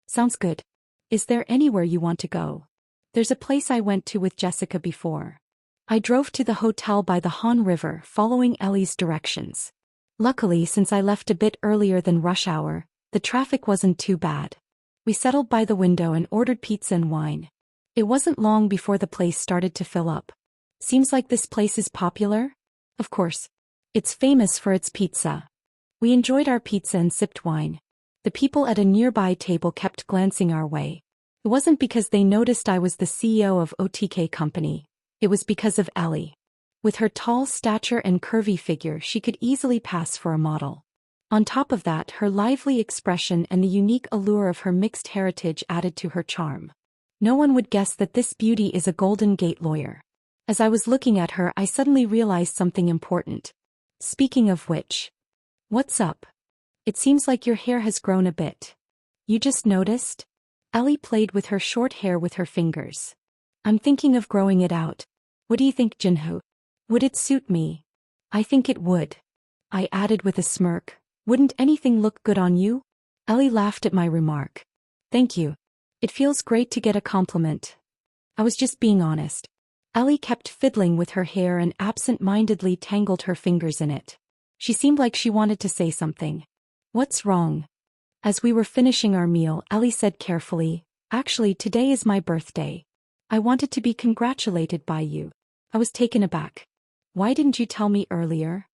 "Sounds good. Is there anywhere you want to go?" "There's a place I went to with Jessica before." I drove to the hotel by the Han River following Ellie's directions. Luckily, since I left a bit earlier than rush hour, the traffic wasn't too bad. We settled by the window and ordered pizza and wine. It wasn't long before the place started to fill up. "Seems like this place is popular?" "Of course. It's famous for its pizza." We enjoyed our pizza and sipped wine. The people at a nearby table kept glancing our way. It wasn't because they noticed I was the CEO of OTK Company. It was because of Ellie. With her tall stature and curvy figure, she could easily pass for a model. On top of that, her lively expression and the unique allure of her mixed heritage added to her charm. No one would guess that this beauty is a Golden Gate lawyer. As I was looking at her, I suddenly realized something important. Speaking of which, what's up? It seems like your hair has grown a bit. You just noticed? Ellie played with her short hair with her fingers. I'm thinking of growing it out. What do you think, Jinho? Would it suit me? I think it would. I added with a smirk. Wouldn't anything look good on you? Ellie laughed at my remark. Thank you. It feels great to get a compliment. I was just being honest. Ellie kept fiddling with her hair and absent-mindedly tangled her fingers in it. She seemed like she wanted to say something. What's wrong? As we were finishing our meal, Ellie said carefully, Actually, today is my birthday. I wanted to be congratulated by you. I was taken aback. Why didn't you tell me earlier?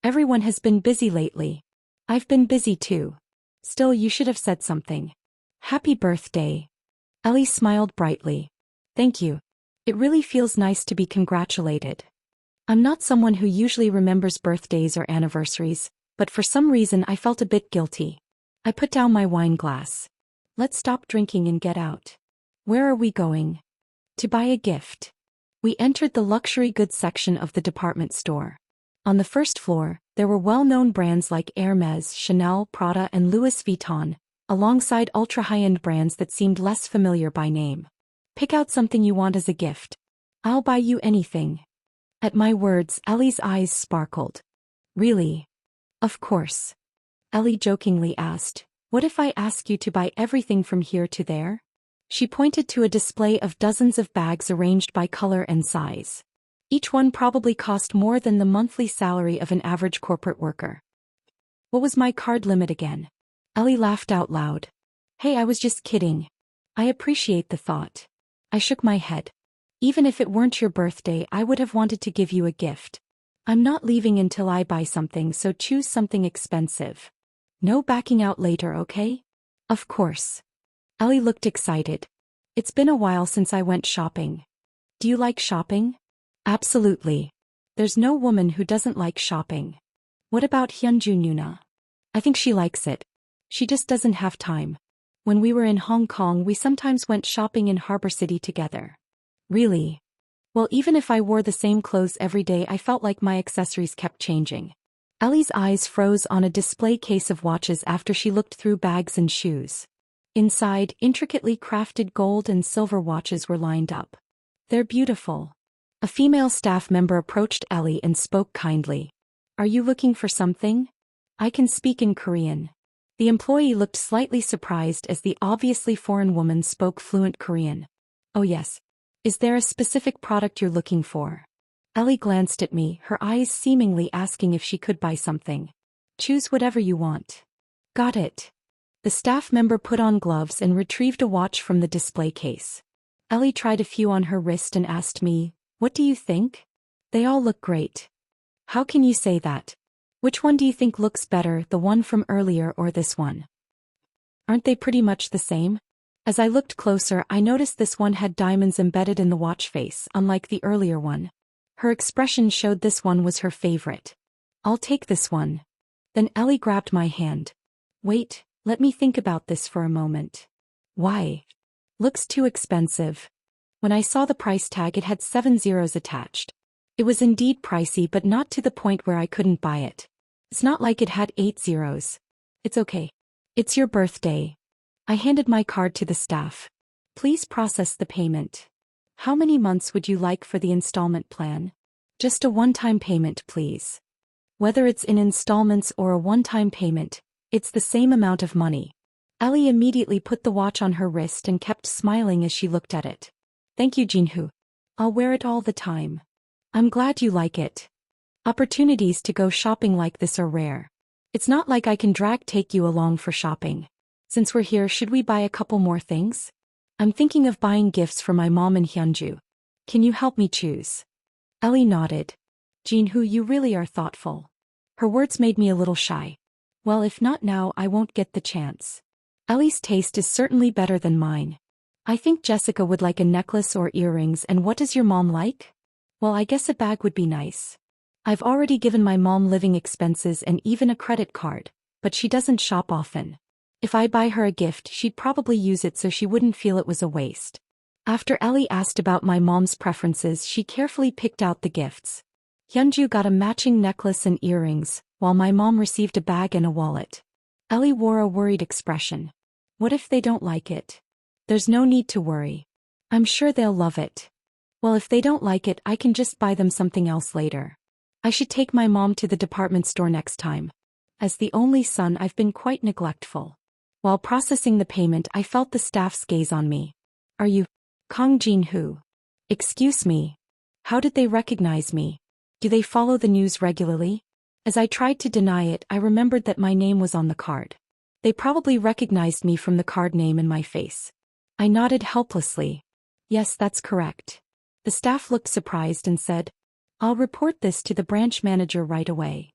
Everyone has been busy lately. I've been busy too. Still, you should have said something. Happy birthday. Ellie smiled brightly. Thank you. It really feels nice to be congratulated. I'm not someone who usually remembers birthdays or anniversaries, but for some reason I felt a bit guilty. I put down my wine glass. Let's stop drinking and get out. Where are we going? To buy a gift. We entered the luxury goods section of the department store. On the first floor, there were well-known brands like Hermès, Chanel, Prada, and Louis Vuitton, alongside ultra-high-end brands that seemed less familiar by name. Pick out something you want as a gift. I'll buy you anything. At my words, Ellie's eyes sparkled. Really? Of course. Ellie jokingly asked, What if I ask you to buy everything from here to there? She pointed to a display of dozens of bags arranged by color and size. Each one probably cost more than the monthly salary of an average corporate worker. What was my card limit again? Ellie laughed out loud. Hey, I was just kidding. I appreciate the thought. I shook my head. Even if it weren't your birthday, I would have wanted to give you a gift. I'm not leaving until I buy something, so choose something expensive. No backing out later, okay? Of course. Ellie looked excited. It's been a while since I went shopping. Do you like shopping? Absolutely. There's no woman who doesn't like shopping. What about Hyunju Nuna? I think she likes it. She just doesn't have time. When we were in Hong Kong, we sometimes went shopping in Harbor City together. Really? Well, even if I wore the same clothes every day, I felt like my accessories kept changing. Ellie's eyes froze on a display case of watches after she looked through bags and shoes. Inside, intricately crafted gold and silver watches were lined up. They're beautiful. A female staff member approached Ellie and spoke kindly. Are you looking for something? I can speak in Korean. The employee looked slightly surprised as the obviously foreign woman spoke fluent Korean. Oh yes. Is there a specific product you're looking for? Ellie glanced at me, her eyes seemingly asking if she could buy something. Choose whatever you want. Got it. The staff member put on gloves and retrieved a watch from the display case. Ellie tried a few on her wrist and asked me, What do you think? They all look great. How can you say that? Which one do you think looks better, the one from earlier or this one? Aren't they pretty much the same? As I looked closer, I noticed this one had diamonds embedded in the watch face, unlike the earlier one. Her expression showed this one was her favorite. I'll take this one. Then Ellie grabbed my hand. Wait, let me think about this for a moment. Why? Looks too expensive. When I saw the price tag, it had 7 zeros attached. It was indeed pricey, but not to the point where I couldn't buy it. It's not like it had 8 zeros. It's okay. It's your birthday. I handed my card to the staff. Please process the payment. How many months would you like for the installment plan? Just a one-time payment, please. Whether it's in installments or a one-time payment, it's the same amount of money. Ellie immediately put the watch on her wrist and kept smiling as she looked at it. Thank you, Jinhoo. I'll wear it all the time. I'm glad you like it. Opportunities to go shopping like this are rare. It's not like I can take you along for shopping. Since we're here, should we buy a couple more things? I'm thinking of buying gifts for my mom and Hyunju. Can you help me choose? Ellie nodded. Jinhoo, you really are thoughtful. Her words made me a little shy. Well, if not now, I won't get the chance. Ellie's taste is certainly better than mine. I think Jessica would like a necklace or earrings, and what does your mom like? Well, I guess a bag would be nice. I've already given my mom living expenses and even a credit card, but she doesn't shop often. If I buy her a gift, she'd probably use it so she wouldn't feel it was a waste. After Ellie asked about my mom's preferences, she carefully picked out the gifts. Hyunju got a matching necklace and earrings, while my mom received a bag and a wallet. Ellie wore a worried expression. What if they don't like it? There's no need to worry. I'm sure they'll love it. Well, if they don't like it, I can just buy them something else later. I should take my mom to the department store next time. As the only son, I've been quite neglectful. While processing the payment, I felt the staff's gaze on me. Are you Kang Jin-hoo? Excuse me. How did they recognize me? Do they follow the news regularly? As I tried to deny it, I remembered that my name was on the card. They probably recognized me from the card name and my face. I nodded helplessly. Yes, that's correct. The staff looked surprised and said, I'll report this to the branch manager right away.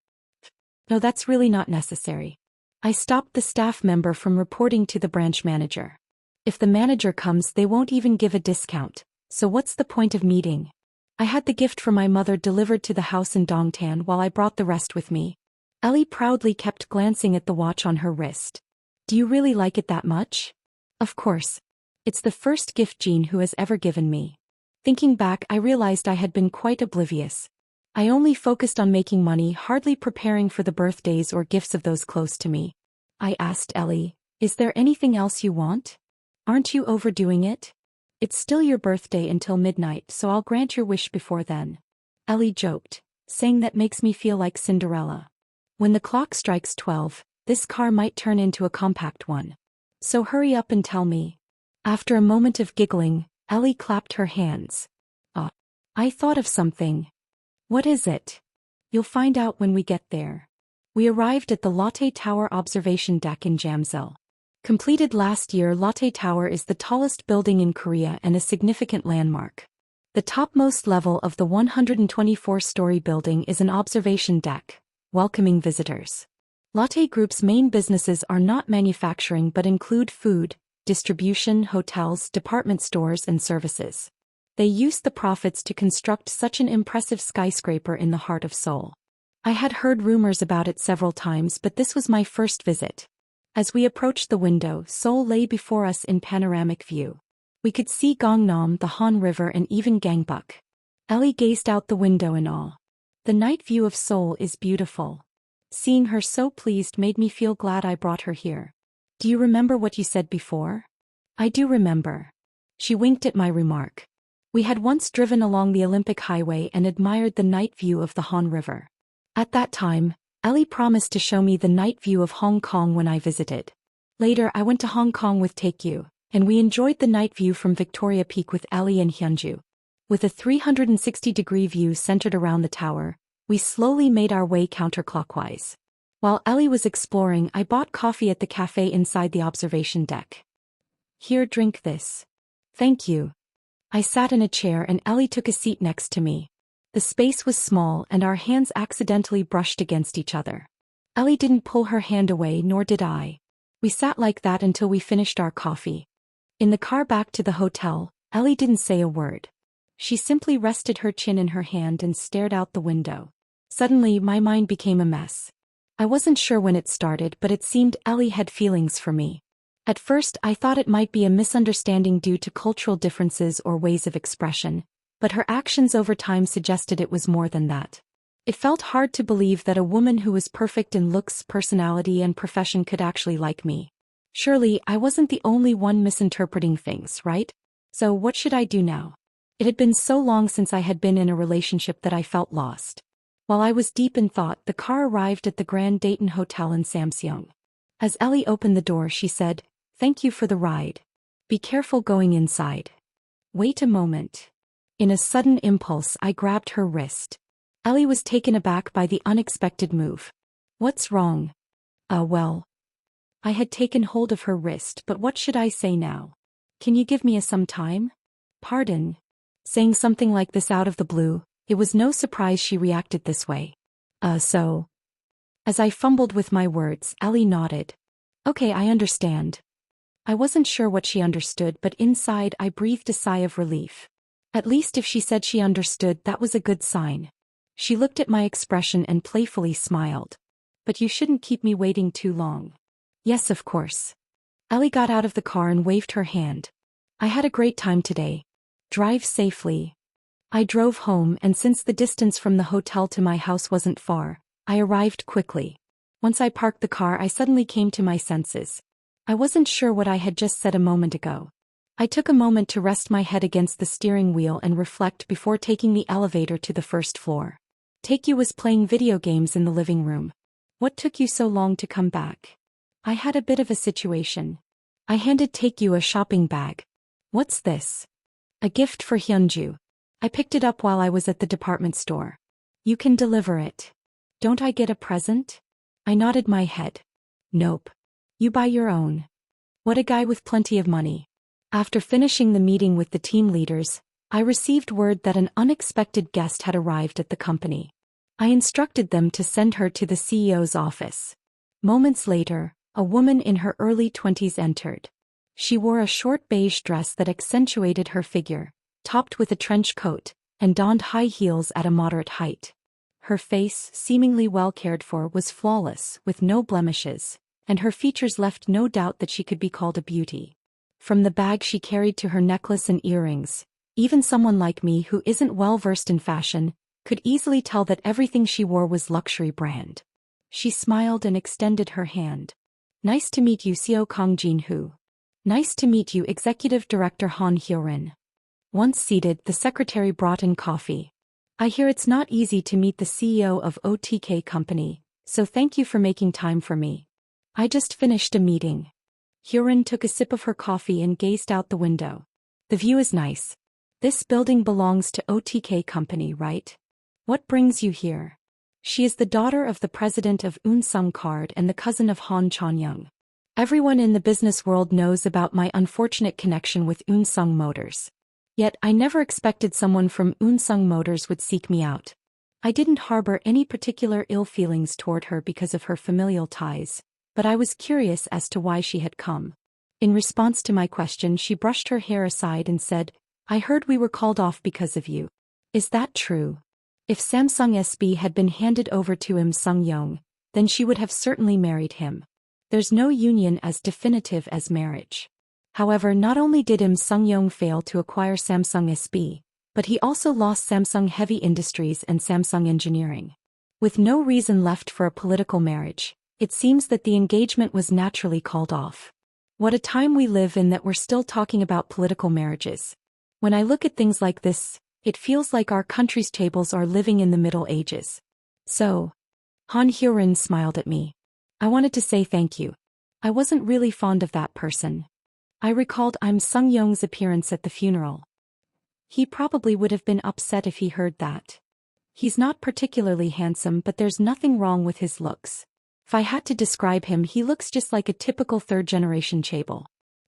No, that's really not necessary. I stopped the staff member from reporting to the branch manager. If the manager comes, they won't even give a discount, so what's the point of meeting? I had the gift for my mother delivered to the house in Dongtan while I brought the rest with me. Ellie proudly kept glancing at the watch on her wrist. Do you really like it that much? Of course. It's the first gift Jin-hoo has ever given me. Thinking back, I realized I had been quite oblivious. I only focused on making money, hardly preparing for the birthdays or gifts of those close to me. I asked Ellie, is there anything else you want? Aren't you overdoing it? It's still your birthday until midnight, so I'll grant your wish before then. Ellie joked, saying that makes me feel like Cinderella. When the clock strikes 12, this car might turn into a compact one. So hurry up and tell me. After a moment of giggling, Ellie clapped her hands. I thought of something. What is it? You'll find out when we get there. We arrived at the Lotte Tower observation deck in Jamsil. Completed last year, Lotte Tower is the tallest building in Korea and a significant landmark. The topmost level of the 124-story building is an observation deck, welcoming visitors. Lotte Group's main businesses are not manufacturing but include food, distribution, hotels, department stores, and services. They used the profits to construct such an impressive skyscraper in the heart of Seoul. I had heard rumors about it several times, but this was my first visit. As we approached the window, Seoul lay before us in panoramic view. We could see Gangnam, the Han River, and even Gangbuk. Ellie gazed out the window in awe. The night view of Seoul is beautiful. Seeing her so pleased made me feel glad I brought her here. Do you remember what you said before? I do remember. She winked at my remark. We had once driven along the Olympic Highway and admired the night view of the Han River. At that time, Ellie promised to show me the night view of Hong Kong when I visited. Later, I went to Hong Kong with Taekyu, and we enjoyed the night view from Victoria Peak with Ellie and Hyunju. With a 360-degree view centered around the tower, we slowly made our way counterclockwise. While Ellie was exploring, I bought coffee at the cafe inside the observation deck. Here, drink this. Thank you. I sat in a chair and Ellie took a seat next to me. The space was small and our hands accidentally brushed against each other. Ellie didn't pull her hand away, nor did I. We sat like that until we finished our coffee. In the car back to the hotel, Ellie didn't say a word. She simply rested her chin in her hand and stared out the window. Suddenly, my mind became a mess. I wasn't sure when it started, but it seemed Ellie had feelings for me. At first, I thought it might be a misunderstanding due to cultural differences or ways of expression, but her actions over time suggested it was more than that. It felt hard to believe that a woman who was perfect in looks, personality, and profession could actually like me. Surely, I wasn't the only one misinterpreting things, right? So what should I do now? It had been so long since I had been in a relationship that I felt lost. While I was deep in thought, the car arrived at the Grand Dayton Hotel in Samseong. As Ellie opened the door, she said, "Thank you for the ride. Be careful going inside." Wait a moment. In a sudden impulse, I grabbed her wrist. Ellie was taken aback by the unexpected move. What's wrong? Well. I had taken hold of her wrist, but what should I say now? Can you give me some time? Pardon. Saying something like this out of the blue, it was no surprise she reacted this way. So. As I fumbled with my words, Ellie nodded. Okay, I understand. I wasn't sure what she understood, but inside I breathed a sigh of relief. At least if she said she understood, that was a good sign. She looked at my expression and playfully smiled. But you shouldn't keep me waiting too long. Yes, of course. Ellie got out of the car and waved her hand. I had a great time today. Drive safely. I drove home, and since the distance from the hotel to my house wasn't far, I arrived quickly. Once I parked the car, I suddenly came to my senses. I wasn't sure what I had just said a moment ago. I took a moment to rest my head against the steering wheel and reflect before taking the elevator to the first floor. Taekyu was playing video games in the living room. What took you so long to come back? I had a bit of a situation. I handed Taekyu a shopping bag. What's this? A gift for Hyunju. I picked it up while I was at the department store. You can deliver it. Don't I get a present? I nodded my head. Nope. You buy your own. What a guy with plenty of money. After finishing the meeting with the team leaders, I received word that an unexpected guest had arrived at the company. I instructed them to send her to the CEO's office. Moments later, a woman in her early 20s entered. She wore a short beige dress that accentuated her figure, topped with a trench coat, and donned high heels at a moderate height. Her face, seemingly well cared for, was flawless, with no blemishes, and her features left no doubt that she could be called a beauty. From the bag she carried to her necklace and earrings, even someone like me who isn't well versed in fashion could easily tell that everything she wore was luxury brand. She smiled and extended her hand. Nice to meet you, CEO Kang Jin-hoo. Nice to meet you, Executive Director Han Hyo-rin. Once seated, the secretary brought in coffee. I hear it's not easy to meet the CEO of OTK company, so thank you for making time for me. I just finished a meeting. Hyo-rin took a sip of her coffee and gazed out the window. The view is nice. This building belongs to OTK company, right? What brings you here? She is the daughter of the president of Unsung Card and the cousin of Han Chon-young. Everyone in the business world knows about my unfortunate connection with Unsung Motors. Yet I never expected someone from Unsung Motors would seek me out. I didn't harbor any particular ill feelings toward her because of her familial ties, but I was curious as to why she had come. In response to my question, she brushed her hair aside and said, I heard we were called off because of you. Is that true? If Samsung SB had been handed over to Im Sung-young, then she would have certainly married him. There's no union as definitive as marriage. However, not only did Im Sung-young fail to acquire Samsung SB, but he also lost Samsung Heavy Industries and Samsung Engineering. With no reason left for a political marriage, it seems that the engagement was naturally called off. What a time we live in that we're still talking about political marriages. When I look at things like this, it feels like our country's tables are living in the Middle Ages. So, Han Hyo-rin smiled at me. I wanted to say thank you. I wasn't really fond of that person. I recalled Im Sung-young's appearance at the funeral. He probably would have been upset if he heard that. He's not particularly handsome, but there's nothing wrong with his looks. If I had to describe him, he looks just like a typical third-generation chaebol.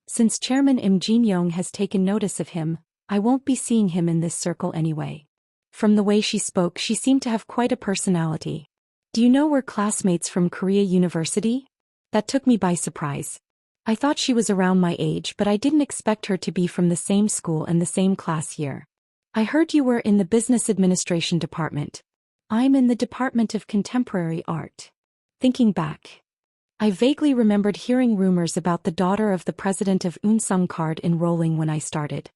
Since Chairman Im Jin-young has taken notice of him, I won't be seeing him in this circle anyway. From the way she spoke, she seemed to have quite a personality. Do you know we're classmates from Korea University? That took me by surprise. I thought she was around my age, but I didn't expect her to be from the same school and the same class year. I heard you were in the Business Administration Department. I'm in the Department of Contemporary Art. Thinking back, I vaguely remembered hearing rumors about the daughter of the president of Unsung Card enrolling when I started.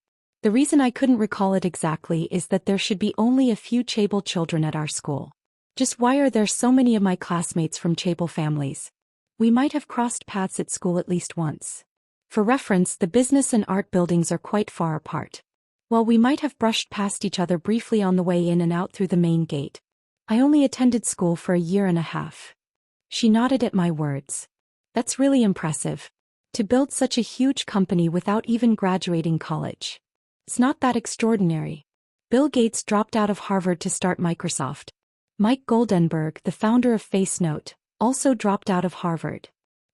The reason I couldn't recall it exactly is that there should be only a few chaebol children at our school. Just why are there so many of my classmates from chaebol families? We might have crossed paths at school at least once. For reference, the business and art buildings are quite far apart. While we might have brushed past each other briefly on the way in and out through the main gate, I only attended school for a year and a half. She nodded at my words. That's really impressive. To build such a huge company without even graduating college. It's not that extraordinary. Bill Gates dropped out of Harvard to start Microsoft. Mike Goldenberg, the founder of FaceNote, also dropped out of Harvard.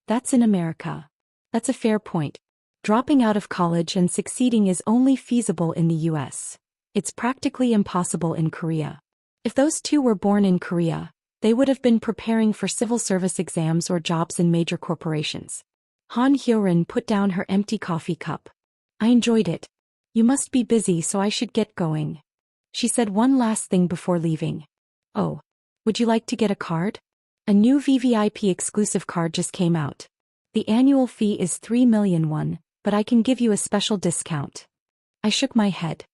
That's in America. That's a fair point. Dropping out of college and succeeding is only feasible in the US. It's practically impossible in Korea. If those two were born in Korea, they would have been preparing for civil service exams or jobs in major corporations. Han Hyo-rin put down her empty coffee cup. I enjoyed it. You must be busy, so I should get going. She said one last thing before leaving. Oh. Would you like to get a card? A new VVIP exclusive card just came out. The annual fee is 3 million won, but I can give you a special discount. I shook my head.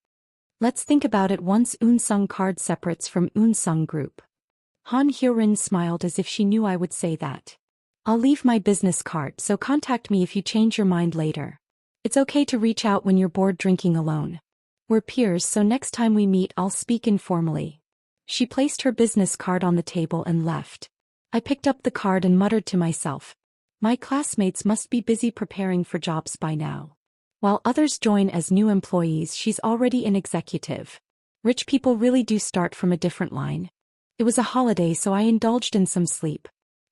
Let's think about it once Unsung card separates from Unsung Group. Han Hyorin smiled as if she knew I would say that. I'll leave my business card, so contact me if you change your mind later. It's okay to reach out when you're bored drinking alone. We're peers, so next time we meet I'll speak informally. She placed her business card on the table and left. I picked up the card and muttered to myself. My classmates must be busy preparing for jobs by now. While others join as new employees, she's already an executive. Rich people really do start from a different line. It was a holiday, so I indulged in some sleep.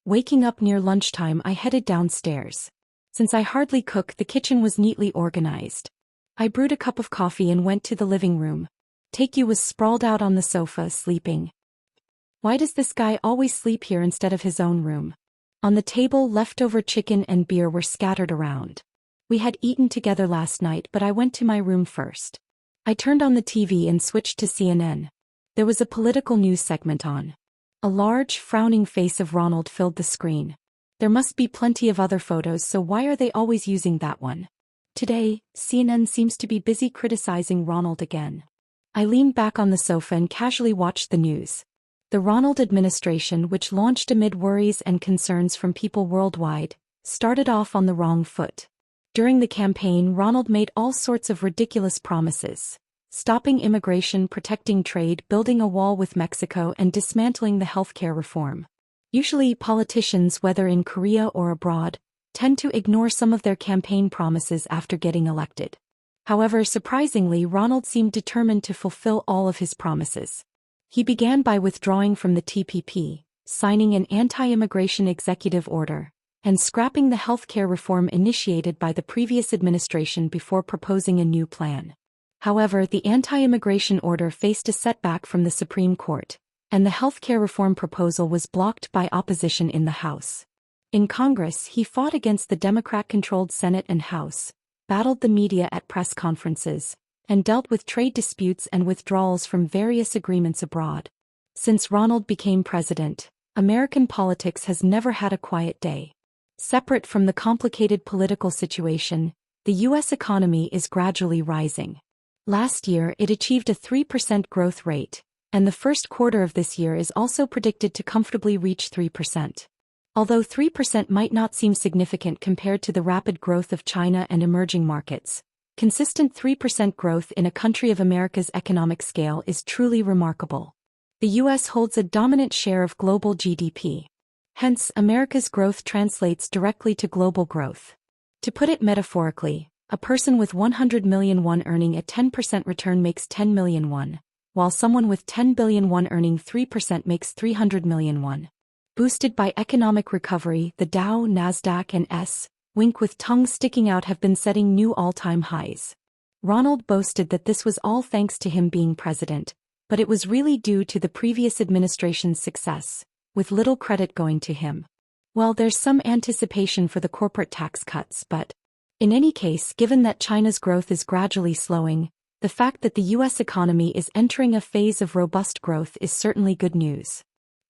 Waking up near lunchtime, I headed downstairs. Since I hardly cook, the kitchen was neatly organized. I brewed a cup of coffee and went to the living room. Taekyu was sprawled out on the sofa, sleeping. Why does this guy always sleep here instead of his own room? On the table, leftover chicken and beer were scattered around. We had eaten together last night, but I went to my room first. I turned on the TV and switched to CNN. There was a political news segment on. A large, frowning face of Ronald filled the screen. There must be plenty of other photos, so why are they always using that one? Today, CNN seems to be busy criticizing Ronald again. I leaned back on the sofa and casually watched the news. The Ronald administration, which launched amid worries and concerns from people worldwide, started off on the wrong foot. During the campaign, Ronald made all sorts of ridiculous promises. Stopping immigration, protecting trade, building a wall with Mexico, and dismantling the healthcare reform. Usually, politicians, whether in Korea or abroad, tend to ignore some of their campaign promises after getting elected. However, surprisingly, Ronald seemed determined to fulfill all of his promises. He began by withdrawing from the TPP, signing an anti-immigration executive order, and scrapping the healthcare reform initiated by the previous administration before proposing a new plan. However, the anti-immigration order faced a setback from the Supreme Court, and the healthcare reform proposal was blocked by opposition in the House. In Congress, he fought against the Democrat-controlled Senate and House, battled the media at press conferences, and dealt with trade disputes and withdrawals from various agreements abroad. Since Ronald became president, American politics has never had a quiet day. Separate from the complicated political situation, the U.S. economy is gradually rising. Last year, it achieved a 3% growth rate, and the first quarter of this year is also predicted to comfortably reach 3%. Although 3% might not seem significant compared to the rapid growth of China and emerging markets, consistent 3% growth in a country of America's economic scale is truly remarkable. The U.S. holds a dominant share of global GDP. Hence, America's growth translates directly to global growth. To put it metaphorically, a person with 100 million won earning a 10% return makes 10 million won, while someone with 10 billion won earning 3% makes 300 million won. Boosted by economic recovery, the Dow, Nasdaq, and S24 with tongues sticking out have been setting new all-time highs. Ronald boasted that this was all thanks to him being president, but it was really due to the previous administration's success, with little credit going to him. Well, there's some anticipation for the corporate tax cuts, but in any case, given that China's growth is gradually slowing, the fact that the U.S. economy is entering a phase of robust growth is certainly good news.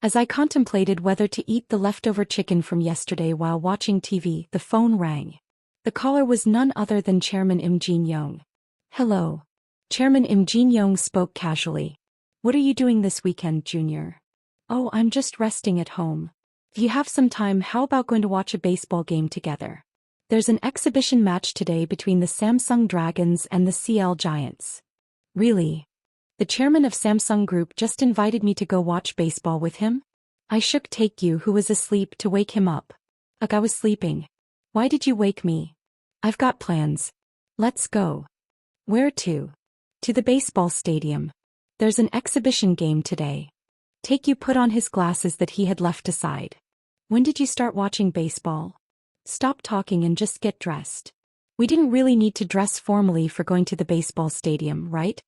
As I contemplated whether to eat the leftover chicken from yesterday while watching TV, the phone rang. The caller was none other than Chairman Im Jin-young. Hello. Chairman Im Jin-young spoke casually. What are you doing this weekend, Junior? Oh, I'm just resting at home. If you have some time, how about going to watch a baseball game together? There's an exhibition match today between the Samsung Dragons and the CL Giants. Really? The chairman of Samsung Group just invited me to go watch baseball with him? I shook Taekyu, who was asleep, to wake him up. Ugh, I was sleeping. Why did you wake me? I've got plans. Let's go. Where to? To the baseball stadium. There's an exhibition game today. Taekyu put on his glasses that he had left aside. When did you start watching baseball? Stop talking and just get dressed. We didn't really need to dress formally for going to the baseball stadium, right?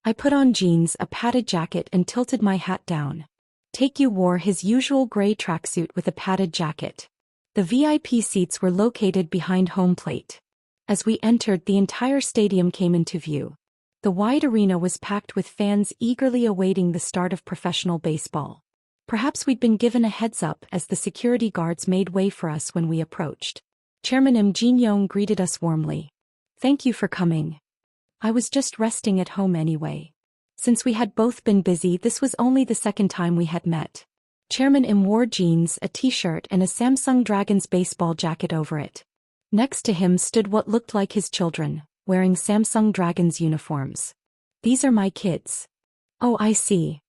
I put on jeans, a padded jacket, and tilted my hat down. Taekyu wore his usual gray tracksuit with a padded jacket. The VIP seats were located behind home plate. As we entered, the entire stadium came into view. The wide arena was packed with fans eagerly awaiting the start of professional baseball. Perhaps we'd been given a heads-up as the security guards made way for us when we approached. Chairman Im Jin-young greeted us warmly. "Thank you for coming. I was just resting at home anyway." Since we had both been busy, this was only the second time we had met. Chairman Im wore jeans, a t-shirt and a Samsung Dragons baseball jacket over it. Next to him stood what looked like his children, wearing Samsung Dragons uniforms. "These are my kids." "Oh, I see.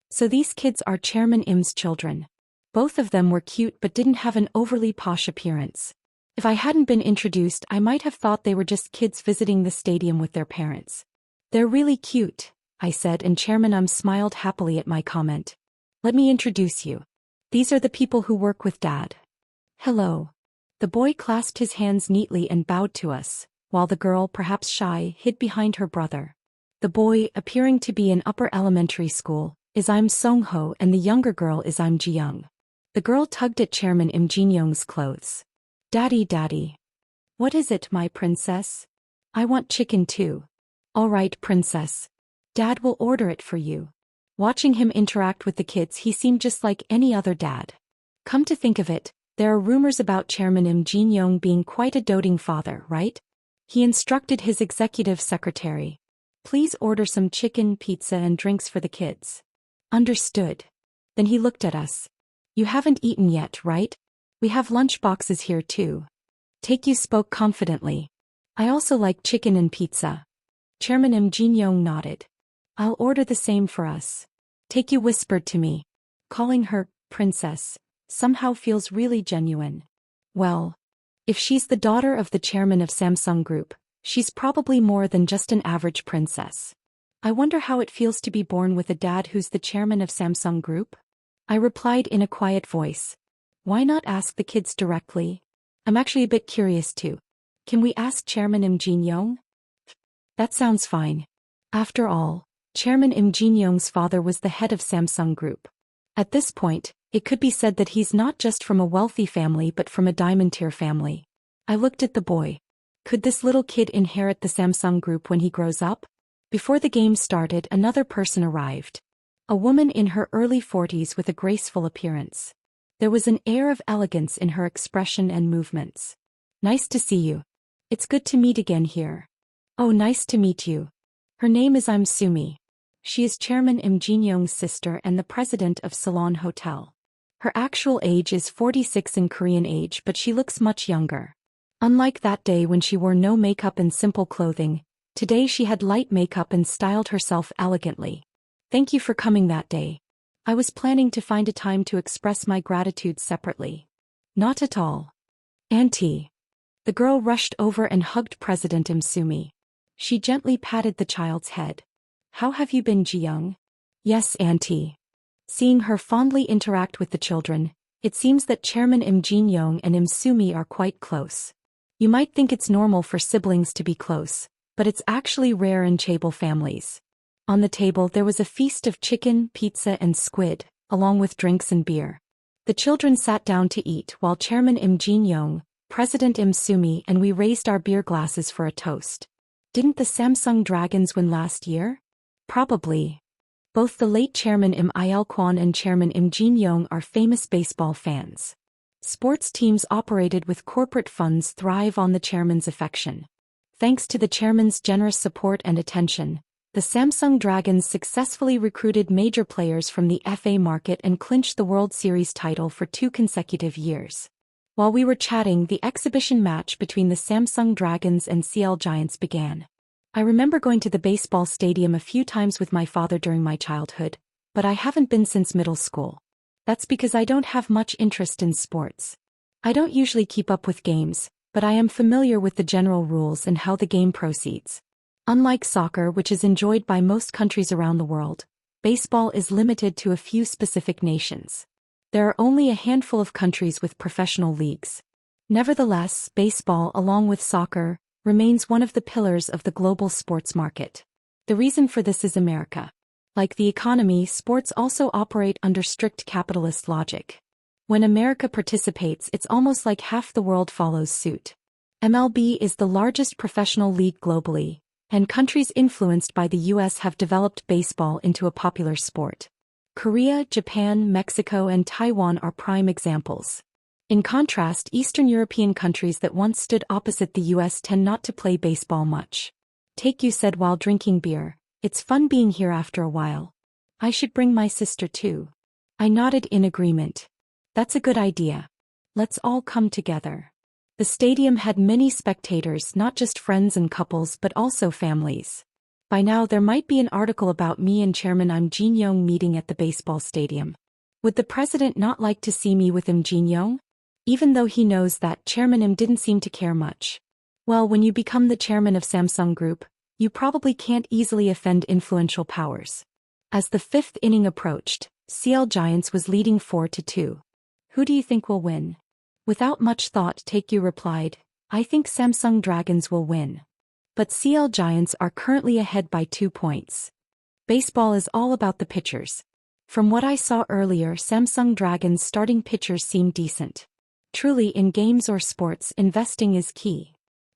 So these kids are Chairman Im's children." Both of them were cute but didn't have an overly posh appearance. If I hadn't been introduced, I might have thought they were just kids visiting the stadium with their parents. "They're really cute," I said, and Chairman Im smiled happily at my comment. "Let me introduce you. These are the people who work with Dad." "Hello." The boy clasped his hands neatly and bowed to us, while the girl, perhaps shy, hid behind her brother. The boy, appearing to be in upper elementary school, is Im Sung-ho, and the younger girl is Im Ji-young. The girl tugged at Chairman Im Jin-young's clothes. "Daddy, Daddy." "What is it, my princess?" "I want chicken too." "All right, princess. Dad will order it for you." Watching him interact with the kids, he seemed just like any other dad. Come to think of it, there are rumors about Chairman Im Jin-young being quite a doting father, right? He instructed his executive secretary. "Please order some chicken, pizza and drinks for the kids." "Understood." Then he looked at us. "You haven't eaten yet, right? We have lunch boxes here too." Taekyu spoke confidently. "I also like chicken and pizza." Chairman Im Jin-young nodded. "I'll order the same for us." Taekyu whispered to me. Calling her princess somehow feels really genuine. Well, if she's the daughter of the chairman of Samsung Group, she's probably more than just an average princess. I wonder how it feels to be born with a dad who's the chairman of Samsung Group? I replied in a quiet voice. Why not ask the kids directly? I'm actually a bit curious too. Can we ask Chairman Im Jin-young? That sounds fine. After all, Chairman Im Jin-young's father was the head of Samsung Group. At this point, it could be said that he's not just from a wealthy family but from a diamond-tier family. I looked at the boy. Could this little kid inherit the Samsung Group when he grows up? Before the game started, another person arrived. A woman in her early 40s with a graceful appearance. There was an air of elegance in her expression and movements. Nice to see you. It's good to meet again here. Oh, nice to meet you. Her name is Im Sumi. She is Chairman Im Jin-young's sister and the president of Salon Hotel. Her actual age is 46 in Korean age, but she looks much younger. Unlike that day when she wore no makeup and simple clothing, today she had light makeup and styled herself elegantly. Thank you for coming that day. I was planning to find a time to express my gratitude separately. Not at all. Auntie. The girl rushed over and hugged President Im Sumi. She gently patted the child's head. How have you been, Ji-young? Yes, Auntie. Seeing her fondly interact with the children, it seems that Chairman Im Jin-young and Im Sumi are quite close. You might think it's normal for siblings to be close, but it's actually rare in chaebol families. On the table there was a feast of chicken, pizza and squid, along with drinks and beer. The children sat down to eat while Chairman Im Jin-young, President Im Sumi and we raised our beer glasses for a toast. Didn't the Samsung Dragons win last year? Probably. Both the late Chairman Im Il-kwon and Chairman Im Jin-young are famous baseball fans. Sports teams operated with corporate funds thrive on the chairman's affection. Thanks to the chairman's generous support and attention, the Samsung Dragons successfully recruited major players from the FA market and clinched the World Series title for 2 consecutive years. While we were chatting, the exhibition match between the Samsung Dragons and CL Giants began. I remember going to the baseball stadium a few times with my father during my childhood, but I haven't been since middle school. That's because I don't have much interest in sports. I don't usually keep up with games, but I am familiar with the general rules and how the game proceeds. Unlike soccer, which is enjoyed by most countries around the world, baseball is limited to a few specific nations. There are only a handful of countries with professional leagues. Nevertheless, baseball, along with soccer, remains one of the pillars of the global sports market. The reason for this is America. Like the economy, sports also operate under strict capitalist logic. When America participates, it's almost like half the world follows suit. MLB is the largest professional league globally, And countries influenced by the US have developed baseball into a popular sport. Korea, Japan, Mexico, and Taiwan are prime examples. In contrast, Eastern European countries that once stood opposite the US tend not to play baseball much. Taekyu said while drinking beer, "It's fun being here after a while. I should bring my sister too." I nodded in agreement. "That's a good idea. Let's all come together." The stadium had many spectators, not just friends and couples but also families. By now there might be an article about me and Chairman Im Jin-young meeting at the baseball stadium. Would the president not like to see me with Im Jin-young? Even though he knows that Chairman Im didn't seem to care much. Well, when you become the chairman of Samsung Group, you probably can't easily offend influential powers. As the fifth inning approached, CL Giants was leading 4-2. "Who do you think will win?" Without much thought, Taekyu replied, "I think Samsung Dragons will win. But CL Giants are currently ahead by 2 points. Baseball is all about the pitchers. From what I saw earlier, Samsung Dragons' starting pitchers seem decent. Truly, in games or sports, investing is key."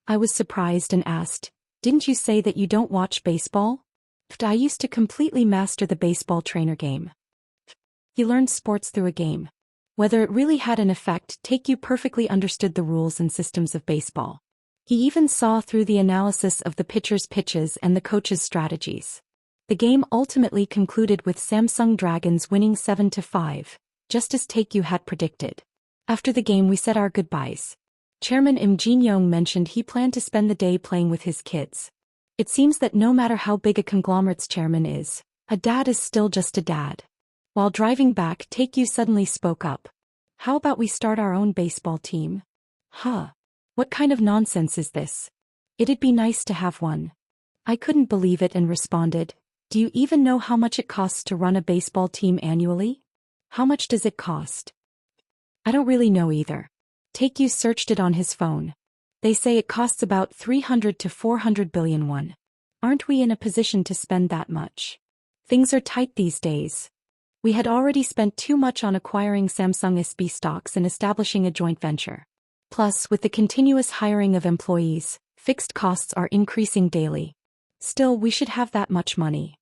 I was surprised and asked, "Didn't you say that you don't watch baseball?" "I used to completely master the baseball trainer game." He learned sports through a game. Whether it really had an effect, Taekyu perfectly understood the rules and systems of baseball. He even saw through the analysis of the pitcher's pitches and the coach's strategies. The game ultimately concluded with Samsung Dragons winning 7-5, just as Taekyu had predicted. After the game we said our goodbyes. Chairman Im Jin-young mentioned he planned to spend the day playing with his kids. It seems that no matter how big a conglomerate's chairman is, a dad is still just a dad. While driving back, Taekyu suddenly spoke up. "How about we start our own baseball team?" "Huh. What kind of nonsense is this? It'd be nice to have one." I couldn't believe it and responded, "Do you even know how much it costs to run a baseball team annually? How much does it cost?" "I don't really know either." Taekyu searched it on his phone. "They say it costs about 300 to 400 billion won. Aren't we in a position to spend that much? Things are tight these days. We had already spent too much on acquiring Samsung SB stocks and establishing a joint venture. Plus, with the continuous hiring of employees, fixed costs are increasing daily. Still, we should have that much money."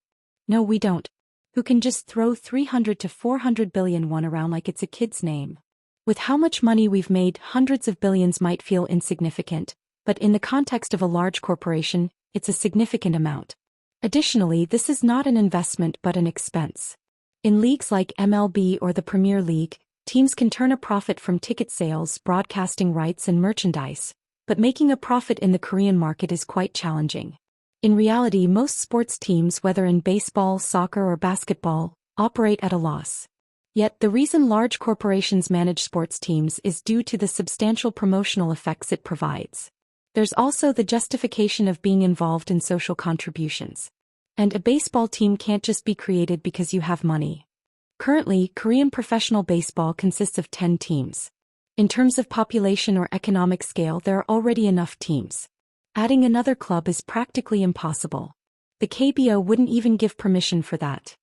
"No, we don't. Who can just throw 300 to 400 billion won around like it's a kid's name? With how much money we've made, hundreds of billions might feel insignificant, but in the context of a large corporation, it's a significant amount. Additionally, this is not an investment but an expense. In leagues like MLB or the Premier League, teams can turn a profit from ticket sales, broadcasting rights and merchandise, but making a profit in the Korean market is quite challenging. In reality, most sports teams, whether in baseball, soccer or basketball, operate at a loss. Yet the reason large corporations manage sports teams is due to the substantial promotional effects it provides. There's also the justification of being involved in social contributions. And a baseball team can't just be created because you have money. Currently, Korean professional baseball consists of 10 teams. In terms of population or economic scale, there are already enough teams. Adding another club is practically impossible. The KBO wouldn't even give permission for that.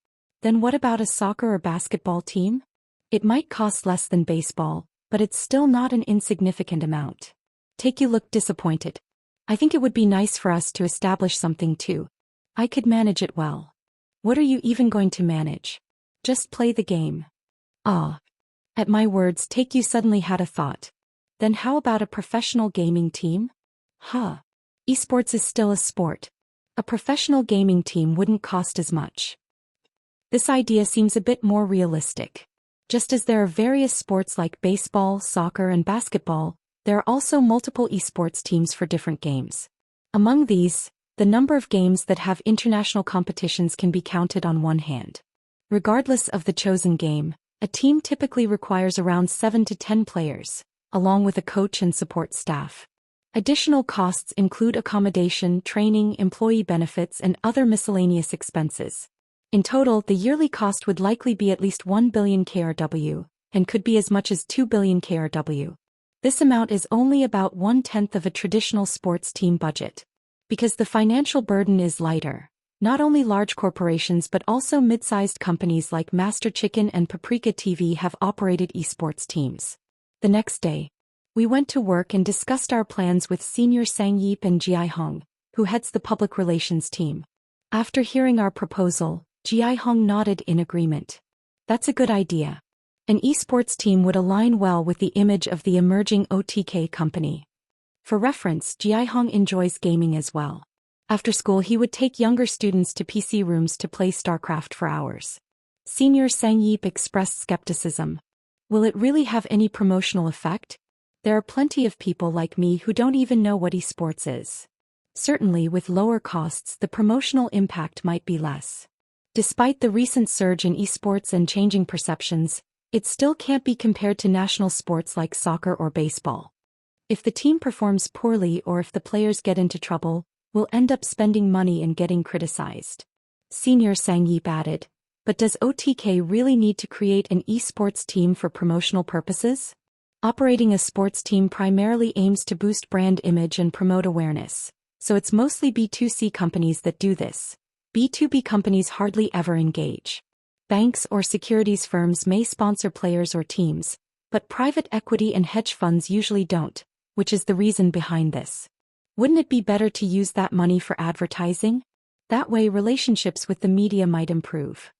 Then what about a soccer or basketball team? It might cost less than baseball, but it's still not an insignificant amount. Taekyu looked disappointed. "I think it would be nice for us to establish something too. I could manage it well." "What are you even going to manage? Just play the game." "Ah." At my words, Taekyu suddenly had a thought. "Then how about a professional gaming team?" "Huh. Esports is still a sport. A professional gaming team wouldn't cost as much." This idea seems a bit more realistic. Just as there are various sports like baseball, soccer and basketball, there are also multiple esports teams for different games. Among these, the number of games that have international competitions can be counted on one hand. Regardless of the chosen game, a team typically requires around 7 to 10 players, along with a coach and support staff. Additional costs include accommodation, training, employee benefits, and other miscellaneous expenses. In total, the yearly cost would likely be at least 1 billion KRW, and could be as much as 2 billion KRW. This amount is only about 1/10 of a traditional sports team budget. Because the financial burden is lighter, not only large corporations but also mid-sized companies like Master Chicken and Paprika TV have operated esports teams. The next day, we went to work and discussed our plans with Senior Sang Yeep and Ji Hong, who heads the public relations team. After hearing our proposal, Ji-hong nodded in agreement. That's a good idea. An esports team would align well with the image of the emerging OTK company. For reference, Ji-hong enjoys gaming as well. After school he would take younger students to PC rooms to play StarCraft for hours. Senior Sang Yip expressed skepticism. Will it really have any promotional effect? There are plenty of people like me who don't even know what esports is. Certainly with lower costs the promotional impact might be less. Despite the recent surge in esports and changing perceptions, it still can't be compared to national sports like soccer or baseball. If the team performs poorly or if the players get into trouble, we'll end up spending money and getting criticized. Senior Sang Yip added, but does OTK really need to create an esports team for promotional purposes? Operating a sports team primarily aims to boost brand image and promote awareness, so it's mostly B2C companies that do this. B2B companies hardly ever engage. Banks or securities firms may sponsor players or teams, but private equity and hedge funds usually don't, which is the reason behind this. Wouldn't it be better to use that money for advertising? That way relationships with the media might improve.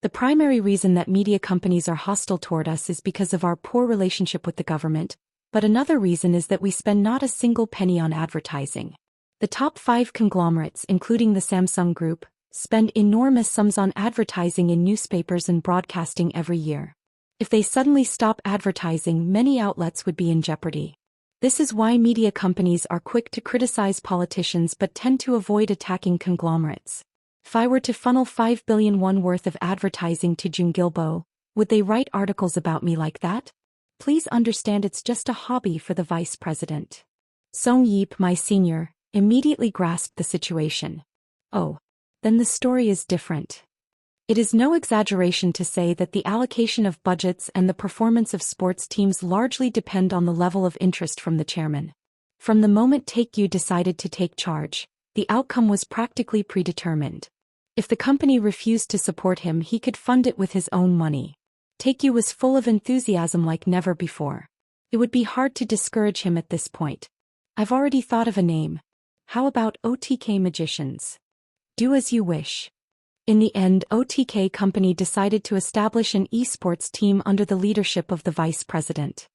The primary reason that media companies are hostile toward us is because of our poor relationship with the government, but another reason is that we spend not a single penny on advertising. The top 5 conglomerates, including the Samsung Group, spend enormous sums on advertising in newspapers and broadcasting every year. If they suddenly stop advertising, many outlets would be in jeopardy. This is why media companies are quick to criticize politicians but tend to avoid attacking conglomerates. If I were to funnel 5 billion won worth of advertising to Jungilbo, would they write articles about me like that? Please understand it's just a hobby for the vice president. Song Yip, my senior, immediately grasped the situation. Oh. Then the story is different. It is no exaggeration to say that the allocation of budgets and the performance of sports teams largely depend on the level of interest from the chairman. From the moment Taekyu decided to take charge, the outcome was practically predetermined. If the company refused to support him, he could fund it with his own money. Taekyu was full of enthusiasm like never before. It would be hard to discourage him at this point. I've already thought of a name. How about OTK Magicians? Do as you wish. In the end, OTK company decided to establish an esports team under the leadership of the vice president.